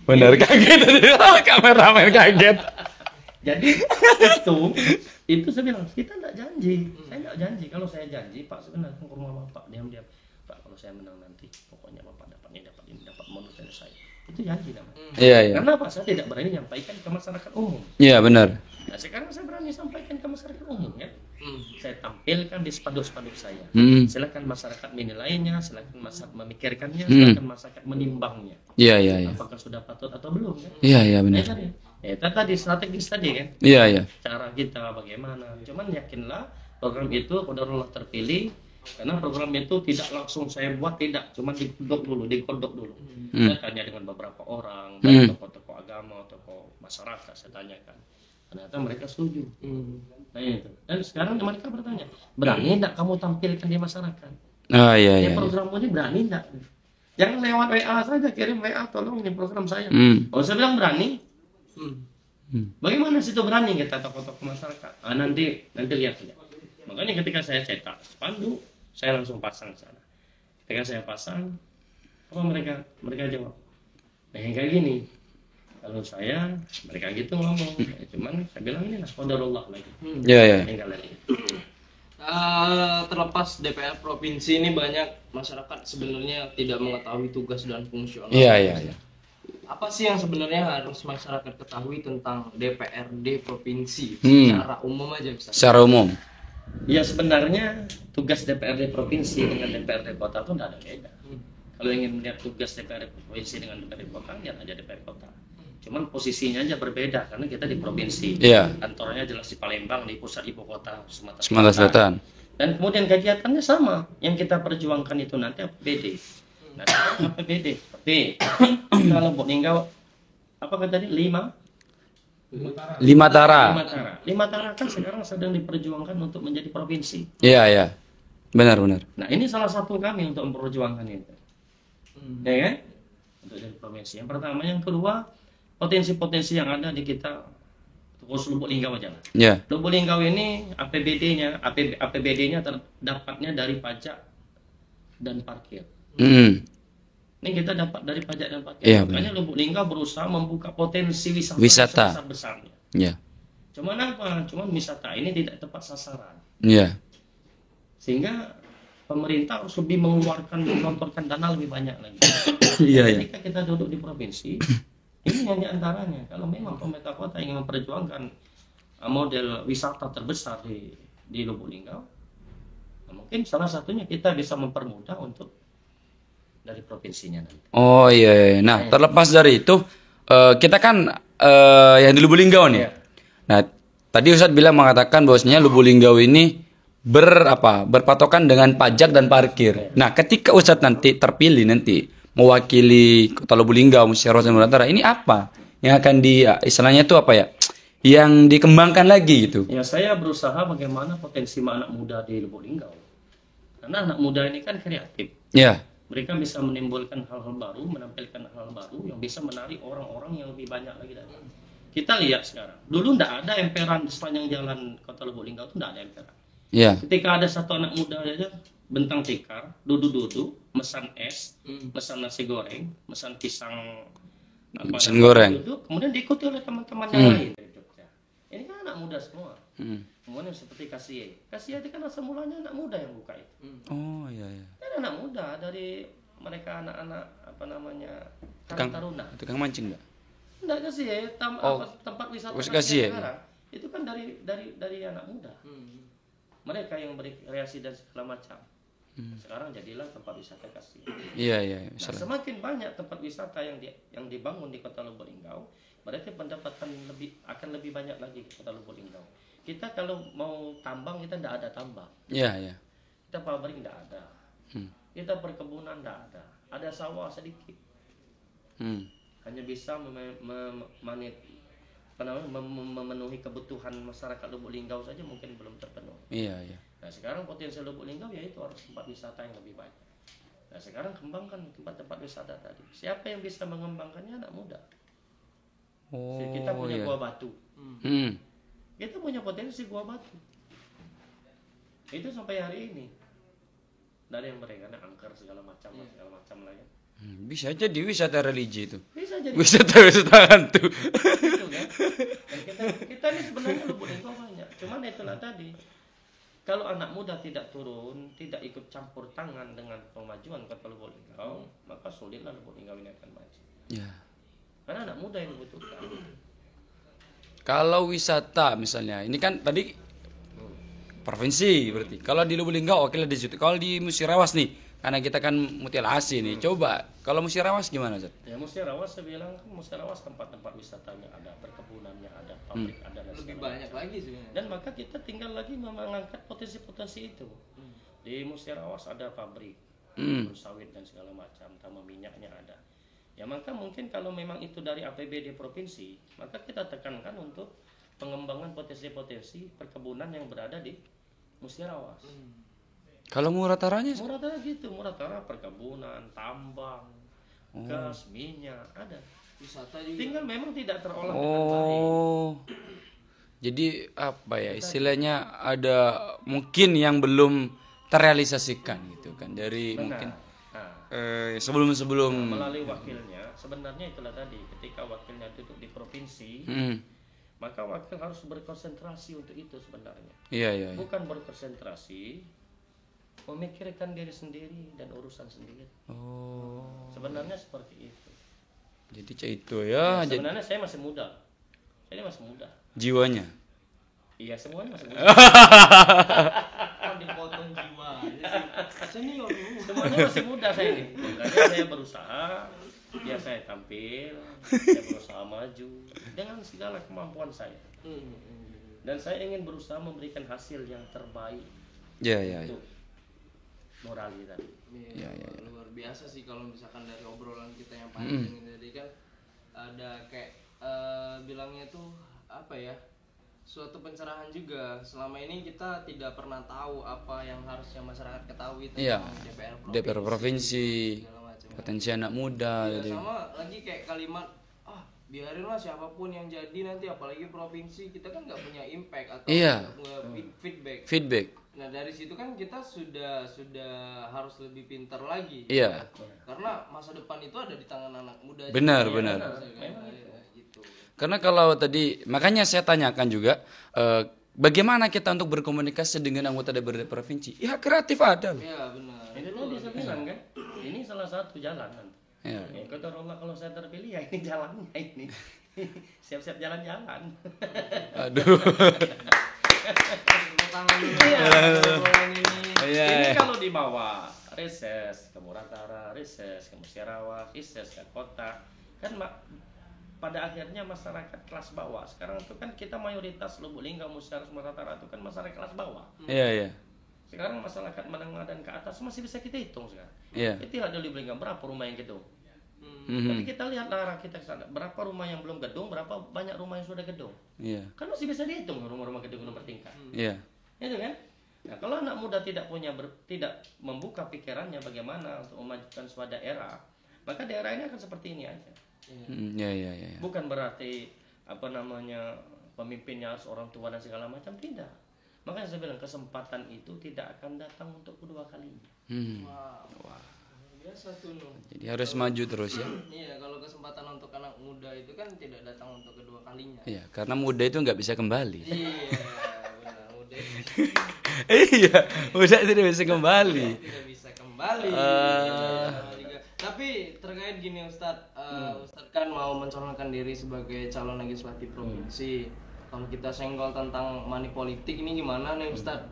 Kaget tadi. Kameramen kaget. Jadi itu saya bilang kita tidak janji. Saya tidak janji. Kalau saya janji, Pak sebenarnya ke rumah Bapak diam-diam. Pak kalau saya menang nanti, pokoknya Bapak dapat ini, dapat bonus dari saya. Itu janji namanya. Iya. Karena apa? Saya tidak berani menyampaikan ke masyarakat umum. Iya, benar. Nah sekarang saya berani sampaikan ke masyarakat umum ya. Saya tampilkan di spanduk-spanduk saya. Silakan masyarakat menilainya, silakan masyarakat memikirkannya, silakan masyarakat menimbangnya. Iya. Apakah sudah patut atau belum kan? Iya, benar. Itu tadi strategis tadi kan. Iya. Cara kita bagaimana. Cuman yakinlah program itu qadarullah terpilih karena program itu tidak langsung saya buat, tidak, cuma digodok dulu. Saya tanya dengan beberapa orang, baik tokoh-tokoh agama, tokoh masyarakat, saya tanyakan. Ternyata mereka setuju. Nah itu. Dan sekarang mereka bertanya, berani enggak kamu tampilkan di masyarakat? Iya. Program ini berani enggak? Jangan lewat WA saja, kirim WA, tolong ini program saya. Kalau saya bilang berani, bagaimana situ berani kita tokoh-tokoh masyarakat? Nanti lihat saja. Makanya ketika saya cetak spanduk, saya langsung pasang sana. Ketika saya pasang, apa mereka jawab? Kayak gini. Kalau saya, mereka gitu ngomong. Cuman saya bilang ini lah qadarullah lagi. Iya. Tinggal lagi. Terlepas DPR provinsi ini banyak masyarakat sebenarnya tidak mengetahui tugas dan fungsional. Iya. Apa sih yang sebenarnya harus masyarakat ketahui tentang DPRD provinsi secara umum aja Ustaz? Secara umum. Ya sebenarnya tugas DPRD provinsi dengan DPRD kota itu tidak ada beda. Kalau ingin melihat tugas DPRD provinsi dengan DPRD kota, lihat aja DPRD kota. Cuman posisinya aja berbeda karena kita di provinsi. Iya. Kantornya jelas di Palembang, di pusat ibu kota Sumatera Selatan. Dan kemudian kegiatannya sama. Yang kita perjuangkan itu nanti APBD. Nah, APBD. Tapi kalau Boningau apa kan tadi 5 Tara. 5 Tara kan sekarang sedang diperjuangkan untuk menjadi provinsi. Iya. Benar. Nah, ini salah satu kami untuk memperjuangkan itu. Ya kan? Untuk jadi provinsi. Yang pertama, yang kedua, potensi-potensi yang ada di kita Khusus Lubuk Linggau aja lah. Ya. Lubuk Linggau ini APBD-nya terdapatnya dari pajak dan parkir. Ini kita dapat dari pajak dan parkir. Iya, Makanya Lubuk Linggau berusaha membuka potensi wisata sebesar-besarnya. Ya. Cuman apa? Cuman wisata ini tidak tepat sasaran. Ya. Sehingga pemerintah harus lebih mengeluarkan dana lebih banyak lagi. Iya, ya. Ketika kita duduk di provinsi, ini hanya antaranya. Kalau memang pemerintah kota ingin memperjuangkan model wisata terbesar di Lubuk Linggau, mungkin salah satunya kita bisa mempermudah untuk dari provinsinya nanti. Oh iya. Nah, terlepas dari itu, kita kan yang di Lubuk Linggau nih. Iya. Nah, tadi Ustadz mengatakan bahwasanya Lubuk Linggau ini berpatokan dengan pajak dan parkir. Nah, ketika Ustadz nanti terpilih mewakili Kota Lubuk Linggau, Musyawarah Rakyat Utara, ini apa yang akan istilahnya itu apa ya? Yang dikembangkan lagi gitu. Ya, saya berusaha bagaimana potensi anak muda di Lubuk Linggau. Karena anak muda ini kan kreatif. Ya. Mereka bisa menimbulkan hal-hal baru, menampilkan hal baru yang bisa menarik orang-orang yang lebih banyak lagi dari. Kita lihat sekarang. Dulu tidak ada emperan di sepanjang jalan Kota Lubuk Linggau itu tidak ada emperan. Ya. Ketika ada satu anak muda aja bentang tikar, duduk-duduk, mesan es, mesan nasi goreng, mesan pisang, pisang goreng. Duduk, kemudian diikuti oleh teman-teman yang lain dari Jogja. Ini kan anak muda semua. Kemudian seperti Kasie itu kan asal mulanya anak muda yang buka itu. Oh iya. Kan anak muda dari mereka anak-anak Karang Taruna. Tukang mancing enggak? Enggak Kasie, tempat wisata Kasie sekarang. Itu kan dari anak muda. Mereka yang berkreasi dan segala macam. Sekarang jadilah tempat wisata Kasie. Iya. Nah, semakin banyak tempat wisata yang dibangun di Kota Lubuk Linggau, berarti pendapatan akan lebih banyak lagi di Kota Lubuk Linggau. Kita kalau mau tambang kita tidak ada tambang. Iya. Kita pabrik tidak ada. Kita perkebunan tidak ada. Ada sawah sedikit. Hanya bisa memenuhi kebutuhan masyarakat Lubuk Linggau saja mungkin belum terpenuhi. Iya. Nah, sekarang potensi Lubuk Linggau yaitu harus tempat wisata yang lebih banyak. Nah, sekarang kembangkan tempat-tempat wisata tadi. Siapa yang bisa mengembangkannya? Anak muda. Kita punya Gua Batu. Kita punya potensi Gua Batu. Itu sampai hari ini. Dari yang mereka angker segala macam lah ya. Bisa jadi wisata religi itu. Bisa jadi. Wisata hantu. Gitu kan. Dan kita ini sebenarnya Lubuk Linggau banyak. Cuman itulah tadi. Kalau anak muda tidak turun, tidak ikut campur tangan dengan pemajuan Kota Lubuk Linggau, maka sulitlah Lubuk Linggau ini akan maju. Ya. Karena anak muda yang dibutuhkan. Kalau wisata misalnya, ini kan tadi provinsi berarti. Kalau di Lubuk Linggau oke lah di situ. Kalau di Musirawas nih, karena kita kan mutilasi nih. Coba kalau Musirawas gimana, Zat? Ya Musirawas saya bilang Musirawas tempat-tempat wisatanya ada, perkebunannya ada, pabrik ada dan lebih banyak lagi sebenarnya. Dan maka kita tinggal lagi mengangkat potensi-potensi itu. Di Musirawas ada pabrik, sawit dan segala macam, tambah minyaknya ada. Ya maka mungkin kalau memang itu dari APBD provinsi, maka kita tekankan untuk pengembangan potensi-potensi perkebunan yang berada di Musirawas. Kalau Murataranya? Muratara gitu, Muratara perkebunan, tambang, gas, minyak ada. Wisata juga. Tinggal memang tidak terolah dengan baik. Jadi apa ya istilahnya ada mungkin yang belum terrealisasikan gitu kan dari mungkin. Sebelum melalui wakilnya sebenarnya itulah tadi ketika wakilnya duduk di provinsi maka wakil harus berkonsentrasi untuk itu sebenarnya. Iya. Bukan berkonsentrasi memikirkan diri sendiri dan urusan sendiri. Sebenarnya seperti itu. Jadi itu ya. Sebenarnya saya masih muda. Saya masih muda. Jiwanya. Iya semuanya masih muda. Dipotong jiwa. Senior dulu. Semuanya masih muda saya ini. Makanya saya berusaha, ya saya tampil, saya berusaha maju dengan segala kemampuan saya. Dan saya ingin berusaha memberikan hasil yang terbaik. Iya. Untuk morali tadi. Iya. Luar biasa sih kalau misalkan dari obrolan kita yang panjang ini tadi kan ada kayak bilangnya tuh apa ya? Suatu pencerahan juga. Selama ini kita tidak pernah tahu apa yang harusnya masyarakat ketahui tentang DPR provinsi, potensi anak muda. Sama lagi kayak kalimat biarinlah siapapun yang jadi nanti, apalagi provinsi kita kan nggak punya impact atau feedback. Nah dari situ kan kita sudah harus lebih pintar lagi. Iya. Karena masa depan itu ada di tangan anak muda. Benar. Gitu. Karena kalau tadi, makanya saya tanyakan juga, bagaimana kita untuk berkomunikasi dengan anggota DPRD provinsi? Ya kreatif ada. Iya benar. Ini lo bisa bilang kan, ini salah satu jalan kan. Ya. Kata Allah kalau saya terpilih ya ini jalannya ini. Siap-siap jalan-jalan. Aduh. Ini kalau dibawa reses ke Murantara, reses ke Musyarawah, reses ke kota, kan pada akhirnya masyarakat kelas bawah. Sekarang itu kan kita mayoritas Lubuk Linggau, Musyarawah, Murantara itu kan masyarakat kelas bawah. Iya. Sekarang masyarakat menengah dan ke atas masih bisa kita hitung sekarang. Iya. Kita lihat di Lubuk Linggau berapa rumah yang gedung. Tapi kita lihat daerah kita sana, berapa rumah yang belum gedung, berapa banyak rumah yang sudah gedung. Iya. Kan masih bisa dihitung rumah-rumah gedung bertingkat. Iya. Itu kan? Nah, kalau anak muda tidak membuka pikirannya bagaimana untuk memajukan suatu daerah, maka daerah ini akan seperti ini aja. Iya. Bukan berarti pemimpinnya harus orang tua dan segala macam, tidak. Makanya saya bilang kesempatan itu tidak akan datang untuk kedua kalinya. Wah. Biasa tuh. Jadi harus maju terus ya. Iya, kalau kesempatan untuk anak muda itu kan tidak datang untuk kedua kalinya. Iya, karena muda itu nggak bisa kembali. Iya, benar, muda. Iya, muda tidak bisa kembali. Tidak bisa kembali. Tapi terkait gini Ustadz, Ustadz kan mau mencalonkan diri sebagai calon legislatif provinsi. Kalau kita senggol tentang money politik ini gimana nih Ustadz?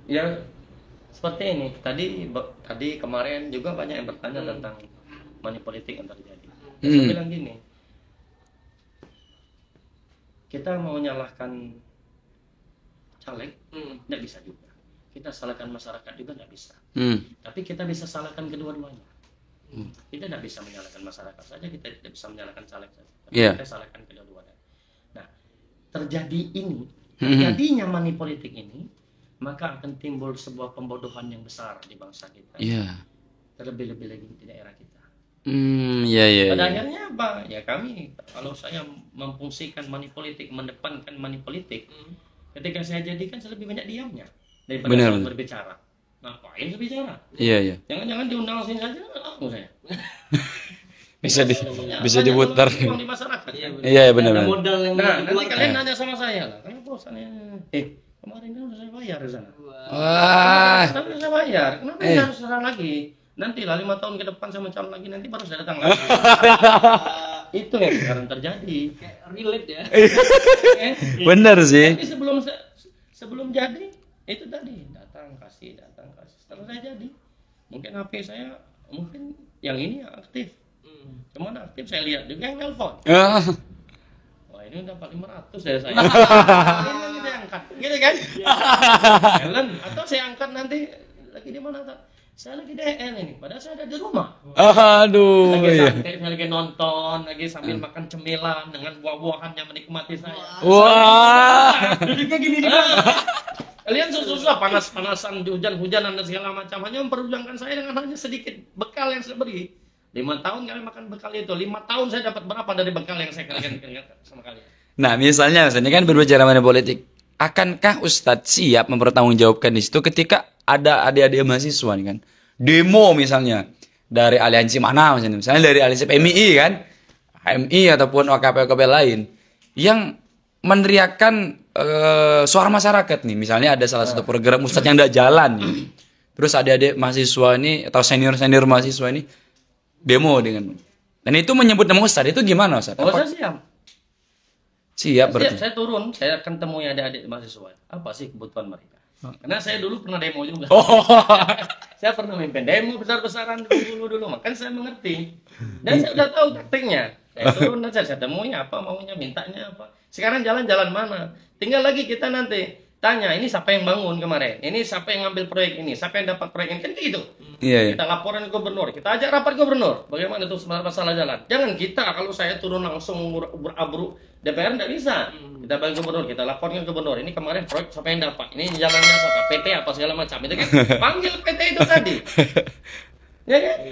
Ya seperti ini. Tadi kemarin juga banyak yang bertanya tentang money politik yang terjadi. Saya bilang gini, kita mau nyalahkan caleg, tidak bisa juga. Kita salahkan masyarakat juga tidak bisa. Tapi kita bisa salahkan kedua-duanya. Kita tidak bisa menyalahkan masyarakat saja, kita tidak bisa menyalahkan caleg saja. Tapi kita salahkan kedua-duanya. Nah, terjadinya money politik ini, maka akan timbul sebuah pembodohan yang besar di bangsa kita. Iya. Terlebih-lebih lagi di daerah kita. Iya. Pada akhirnya apa? Ya kami, kalau saya memfungsikan money politik, mendepankan money politik, ketika saya jadikan saya lebih banyak diamnya daripada saya berbicara. Ngapain saya bicara? Iya. Jangan-jangan diundang sini saja, langsung saya. bisa diputar. Di masyarakat. Iya, benar. Nah, nanti kalian nanya sama saya lah. Kenapa bosannya? Kemarin kan saya bayar di sana. Wah. Tapi saya bayar. Kenapa harus sekarang lagi? Nanti lah 5 tahun ke depan saya mencalon lagi, nanti baru saya datang lagi. Itu yang sekarang terjadi. Kayak relate ya. Benar sih. Tapi sebelum jadi itu tadi datang kasih. Setelah saya jadi, mungkin HP saya yang ini aktif. Cuman aktif saya lihat juga yang nelpon. Wah ini dapat 500 ya saya. Ini saya angkat, gitu kan? Helen, atau saya angkat nanti lagi di mana? Saya lagi DN ini, padahal saya ada di rumah. Aduh. Lagi santai, saya lagi nonton, lagi sambil makan cemilan dengan buah-buahan yang menikmati saya. Wah. Duduknya gini di mana? Kalian susah panas-panasan, hujan-hujanan dan segala macam, hanya memperjuangkan saya dengan hanya sedikit bekal yang saya beri. 5 tahun kalian makan bekal itu, 5 tahun saya dapat berapa dari bekal yang saya kalian sama kalian? Nah, misalnya ini kan berbicara mengenai politik. Akankah Ustadz siap mempertanggungjawabkan di situ ketika ada adik-adik mahasiswa nih kan? Demo misalnya dari aliansi mana misalnya dari aliansi PMI kan? HMI ataupun OKP-OKP lain yang meneriakkan suara masyarakat nih. Misalnya ada salah satu program Ustadz yang tidak jalan nih. Terus adik-adik mahasiswa ini atau senior-senior mahasiswa ini demo dengan, dan itu menyebut nama Ustadz, itu gimana Ustadz? Saya siap. Siap berarti. Saya turun, saya akan temui adik-adik mahasiswa. Apa sih kebutuhan mereka? Karena saya dulu pernah demo juga. Saya pernah memimpin demo besar-besaran dulu, makanya saya mengerti. Dan saya sudah tahu taktiknya. Saya turun dan saya temui apa maunya, mintanya apa. Sekarang jalan-jalan mana? Tinggal lagi kita nanti tanya, ini siapa yang bangun kemarin? Ini siapa yang ngambil proyek ini? Siapa yang dapat proyek ini? Kan gitu. Iya. Kita laporan ke gubernur, kita ajak rapat gubernur. Bagaimana itu masalah jalan? Jangan kita, kalau saya turun langsung berabru DPR tidak bisa. Kita bagi gubernur, kita laporkan ke gubernur. Ini kemarin proyek siapa yang dapat? Ini jalannya siapa? PT apa segala macam. Itu kan panggil PT itu tadi. Ya kan?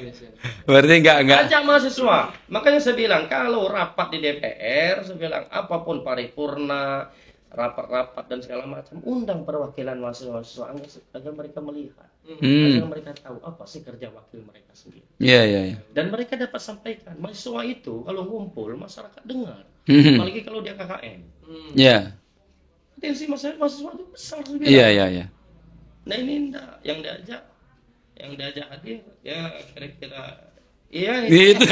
Berarti enggak. Ajak mahasiswa. Makanya saya bilang kalau rapat di DPR, saya bilang apapun paripurna, rapat-rapat dan segala macam, undang perwakilan mahasiswa agar mereka melihat, agar mereka tahu apa sih kerja wakil mereka sendiri. Iya. Dan mereka dapat sampaikan. Mahasiswa itu kalau ngumpul masyarakat dengar, apalagi kalau dia KKN. Iya. Potensi mahasiswa itu besar. Iya. Nah ini enggak, yang diajak hadir ya kira-kira gitu.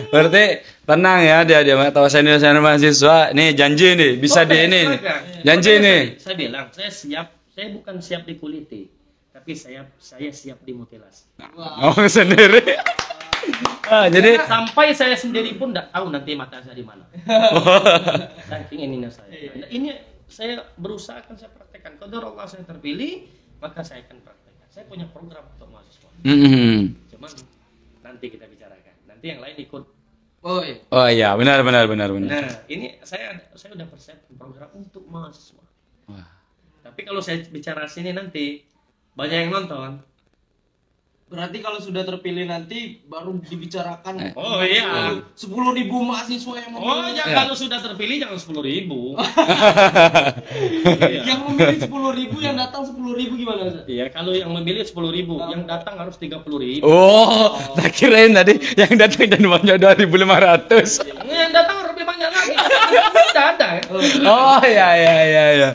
Berarti tenang ya dia tahu senior mahasiswa nih janji nih bisa di ini janji nih. Saya bilang saya bukan siap dikuliti, tapi saya siap dimutilasi. Ngomong sendiri. Jadi sampai saya sendiri pun tidak tahu nanti mata saya di mana. Saking ininya saya. Nah, ini saya berusaha akan saya praktekkan. Kalau Allah saya terpilih, maka saya akan praktekkan. Saya punya program untuk mahasiswa. Cuman nanti kita bicarakan. Nanti yang lain ikut. Oh iya, benar. Nah, ini saya udah persiapkan program untuk mahasiswa. Wah. Tapi kalau saya bicara sini nanti banyak yang nonton. Berarti kalau sudah terpilih nanti baru dibicarakan. Oh iya. 10.000 mahasiswa yang memilih. Oh ya, kalau sudah terpilih jangan 10.000. Yang memilih 10.000, yang datang 10.000 gimana Ustaz? Iya, kalau yang memilih 10.000, yang datang harus 30.000. Oh, tak kirain tadi yang datang dan banyak 2.500. Yang datang harus lebih banyak lagi. Tidak ada ya. Oh iya.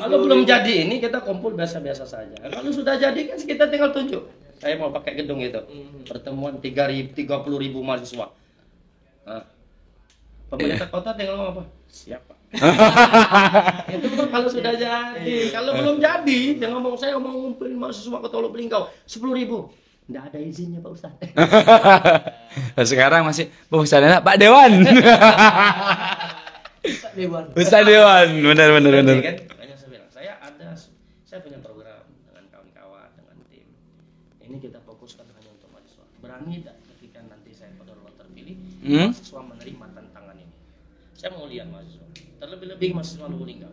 Kalau belum jadi ini kita kumpul biasa-biasa saja. Kalau sudah jadi kan kita tinggal tunjuk. Saya mau pakai gedung itu. Pertemuan 30.000 mahasiswa. Nah, pemerintah kota tinggal ngomong apa? Siapa? Itu kan kalau sudah jadi. Kalau belum jadi, dia ngomong saya mau ngumpulin mahasiswa ke Tolo Belingkau 10.000. Nggak ada izinnya Pak Ustaz. Sekarang masih Pak Ustaz, Pak Dewan. Ustaz Dewan, benar. Kan? Makanya saya bilang, saya punya program dengan kawan-kawan, dengan tim. Ini kita fokuskan hanya untuk mahasiswa. Berani tidak ketika nanti saya pada terpilih, mahasiswa menerima tantangan ini. Saya mau lihat mahasiswa. Terlebih-lebih mahasiswa Lubuk Linggau.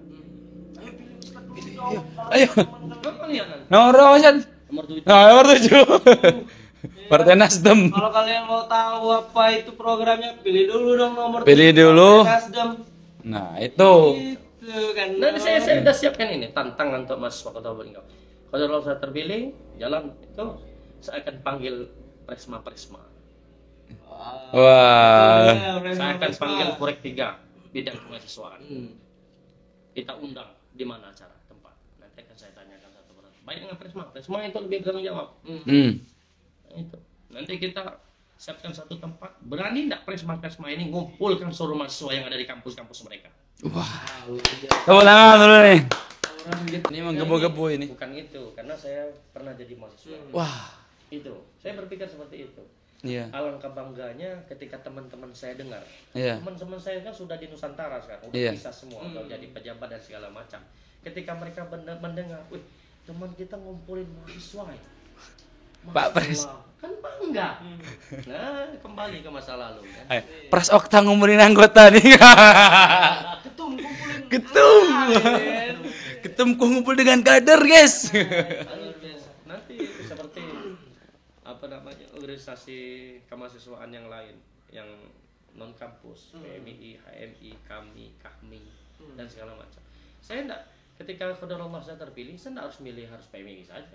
Ayo. Kamu lihat nanti. Nomor Ustaz. Nomor 7. Partai Nasdem. Kalau kalian mau tahu apa itu programnya, pilih dulu dong nomor 7. Pilih dulu. Partai Nasdem. Nah, itu. Itu kan. Nanti saya sudah siapkan ini tantangan untuk mahasiswa Kota Lubuk Linggau. Kalau saya terpilih, jalan itu saya akan panggil Presma. Wah. Saya akan panggil Purek 3 bidang kemahasiswaan. Kita undang di mana acara tempat. Nanti akan saya tanyakan satu persatu. Baik dengan Presma itu lebih bertanggung jawab. Itu. Nanti kita siapkan satu tempat. Berani tidak Presma ini ngumpulkan seluruh mahasiswa yang ada di kampus-kampus mereka. Wah. Tepuk tangan dulu nih. Ini menggebu-gebu ini. Bukan itu, karena saya pernah jadi mahasiswa. Wah. Itu. Saya berpikir seperti itu. Iya. Alangkah bangganya ketika teman-teman saya dengar. Iya. Teman-teman saya kan sudah di Nusantara sekarang, udah bisa semua, udah jadi pejabat dan segala macam. Ketika mereka mendengar, wih, teman kita ngumpulin mahasiswa ya. Pak Pres. Kan bangga. Nah, kembali ke masa lalu kan. Pres Okta ngumpulin anggota nih. Ketum ngumpul dengan kader, guys. Nanti seperti apa namanya organisasi kemahasiswaan yang lain yang non kampus, PMI, HMI, kami, dan segala macam. Saya enggak, ketika qadarullah saya terpilih, saya enggak harus milih harus PMI saja.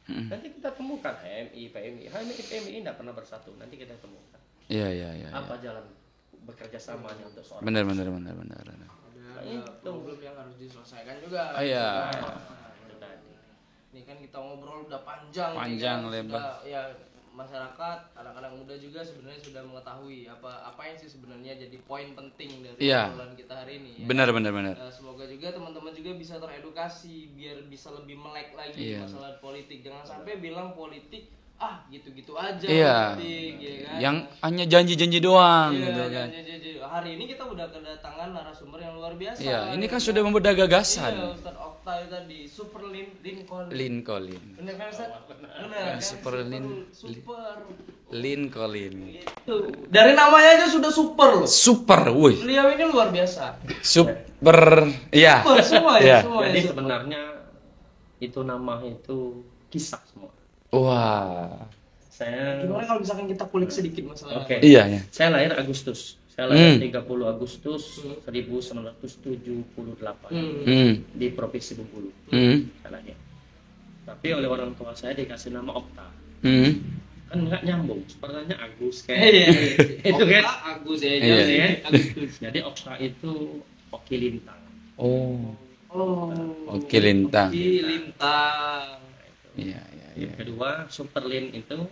Nanti kita temukan HMI, PMI enggak pernah bersatu. Nanti kita temukan. Iya. Apa jalan bekerja samanya untuk seorang. Benar. Ada problem yang harus diselesaikan juga. Oh iya. Ini kan kita ngobrol udah panjang lebar. Ya masyarakat, anak-anak muda juga sebenarnya sudah mengetahui apa yang sih sebenarnya jadi poin penting dari obrolan kita hari ini. Ya. Benar. Semoga juga teman-teman juga bisa teredukasi biar bisa lebih melek lagi masalah politik. Jangan sampai bilang politik gitu-gitu aja politik, ya kan? Yang hanya janji-janji doang gitu kan. Hari ini kita udah kedatangan narasumber yang luar biasa. Iya, ini kan sudah membedah gagasan. Iya, Ustaz Okta tadi Super Lincoln. Benar kan Ustaz? Benar. Super Lincoln. Gitu. Dari namanya aja sudah super loh. Super, woi. Beliau ini luar biasa. Super, iya. Super semua ya, semua. Jadi sebenarnya itu nama itu kisah semua. Wah. Saya Gimana kalau misalkan kita kulik sedikit masalah? Oke. Iya, ya. Saya lahir Agustus. Saya lahir 30 Agustus 1978 di Provinsi Bengkulu. Saya lahir. Tapi oleh orang tua saya dikasih nama Okta. Kan nggak nyambung, sepertinya Agus kayak itu kan Agus ya. Agustus. Jadi Okta itu Oki Lintang. Oh. Oh. Oke, Lintang. Oki Lintang. Iya. Yang kedua Superlin itu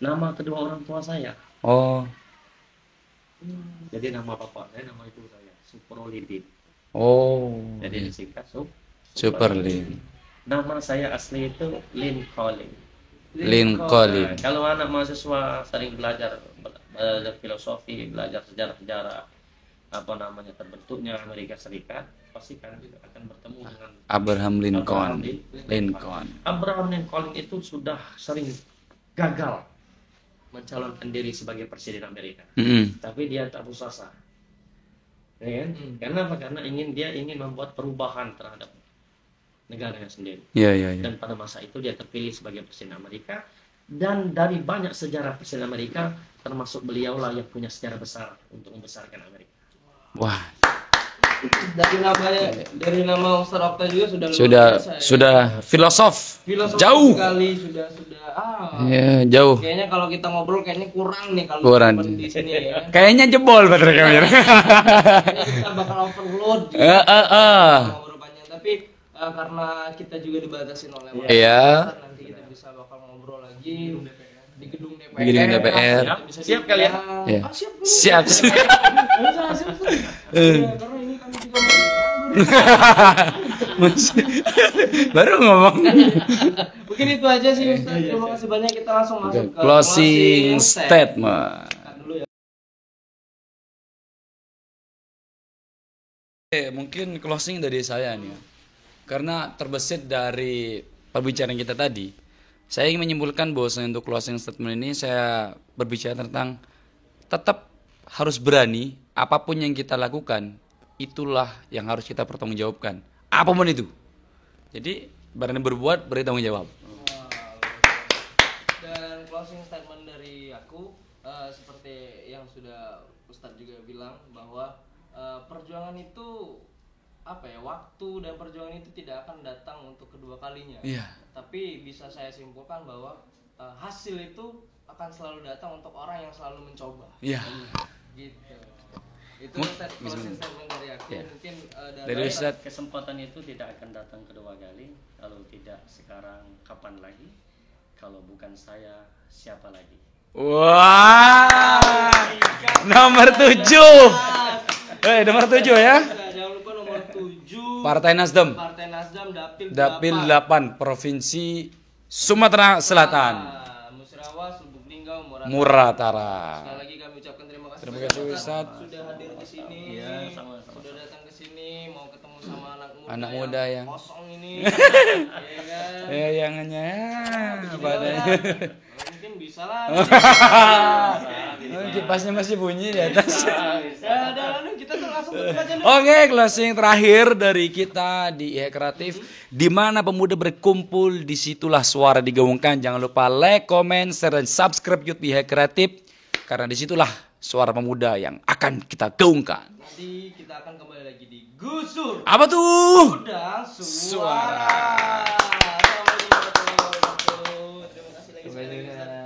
nama kedua orang tua saya. Oh. Jadi nama bapak saya, nama ibu saya Superlin. Oh. Jadi disingkat Superlin. Nama saya asli itu Lincoln. Lincoln. Nah, kalau anak mahasiswa sering belajar filosofi, belajar sejarah-sejarah apa namanya terbentuknya Amerika Serikat, pasti kan akan bertemu dengan Abraham Lincoln. Abraham Lincoln itu sudah sering gagal mencalonkan diri sebagai presiden Amerika, tapi dia tak putus asa, ya kan? Karena apa? Karena dia ingin membuat perubahan terhadap negaranya sendiri. Iya. Dan pada masa itu dia terpilih sebagai presiden Amerika, dan dari banyak sejarah presiden Amerika termasuk beliaulah yang punya sejarah besar untuk membesarkan Amerika. Wah. Dari nama Ustaz Okta juga sudah Sudah filosof. Jauh. Sekali sudah. Ya, jauh. Kayaknya kalau kita ngobrol kayaknya kurang nih kalau Kurang. di sini ya. Kayaknya jebol baterai kamera. Kayaknya kita bakal overload. Ngobrol panjang, tapi karena kita juga dibatasin oleh waktu, Iya. nanti kita bisa bakal ngobrol lagi di gedung DPR. Di gedung DPR. Siap kalian? Ya. Siap. Siap. Karena ini kami juga Baru ngomong. mungkin itu aja sih Ustaz. Terima kasih banyak, kita langsung masuk ke Closing statement. Dulu ya. Mungkin closing dari saya nih. Karena terbesit dari pembicaraan kita tadi, saya ingin menyimpulkan bahwa untuk closing statement ini saya berbicara tentang tetap harus berani, apapun yang kita lakukan, itulah yang harus kita pertanggungjawabkan. Apapun itu. Jadi berani berbuat, berani tanggung jawab. Dan closing statement dari aku seperti yang sudah Ustadz juga bilang bahwa perjuangan itu waktu dan perjuangan itu tidak akan datang untuk kedua kalinya. Iya. Tapi bisa saya simpulkan bahwa hasil itu akan selalu datang untuk orang yang selalu mencoba. Iya. Gitu. Itu closing statement dari aku. Ya. Mungkin Dari Ustadz. Kesempatan itu tidak akan datang kedua kali. Kalau tidak sekarang, kapan lagi? Kalau bukan saya, siapa lagi? Wah. Nomor 7. Nomor 7 ya. Jangan lupa nomor 7. Partai Nasdem. Dapil 8 Provinsi Sumatera Selatan. Musirawas, Lubuk Linggau, Muratara. Sekali lagi kami ucapkan terima kasih. Terima kasih Ustaz. Sudah hadir di sini. Sudah datang ke sini mau ketemu sama anak muda yang kosong ini. Yang mungkin bisa lah. Kipasnya masih bunyi di atas. Kita langsung aja. Oke, closing terakhir dari kita di IHE Kreatif. Di mana pemuda berkumpul, disitulah suara digaungkan. Jangan lupa like, comment, share, dan subscribe YouTube IHE Kreatif. Karena disitulah suara pemuda yang akan kita gaungkan. Nanti kita akan kembali lagi di Gusur. Apa tuh? Gudang Suara. Assalamualaikum warahmatullahi wabarakatuh. Terima kasih lagi sekali.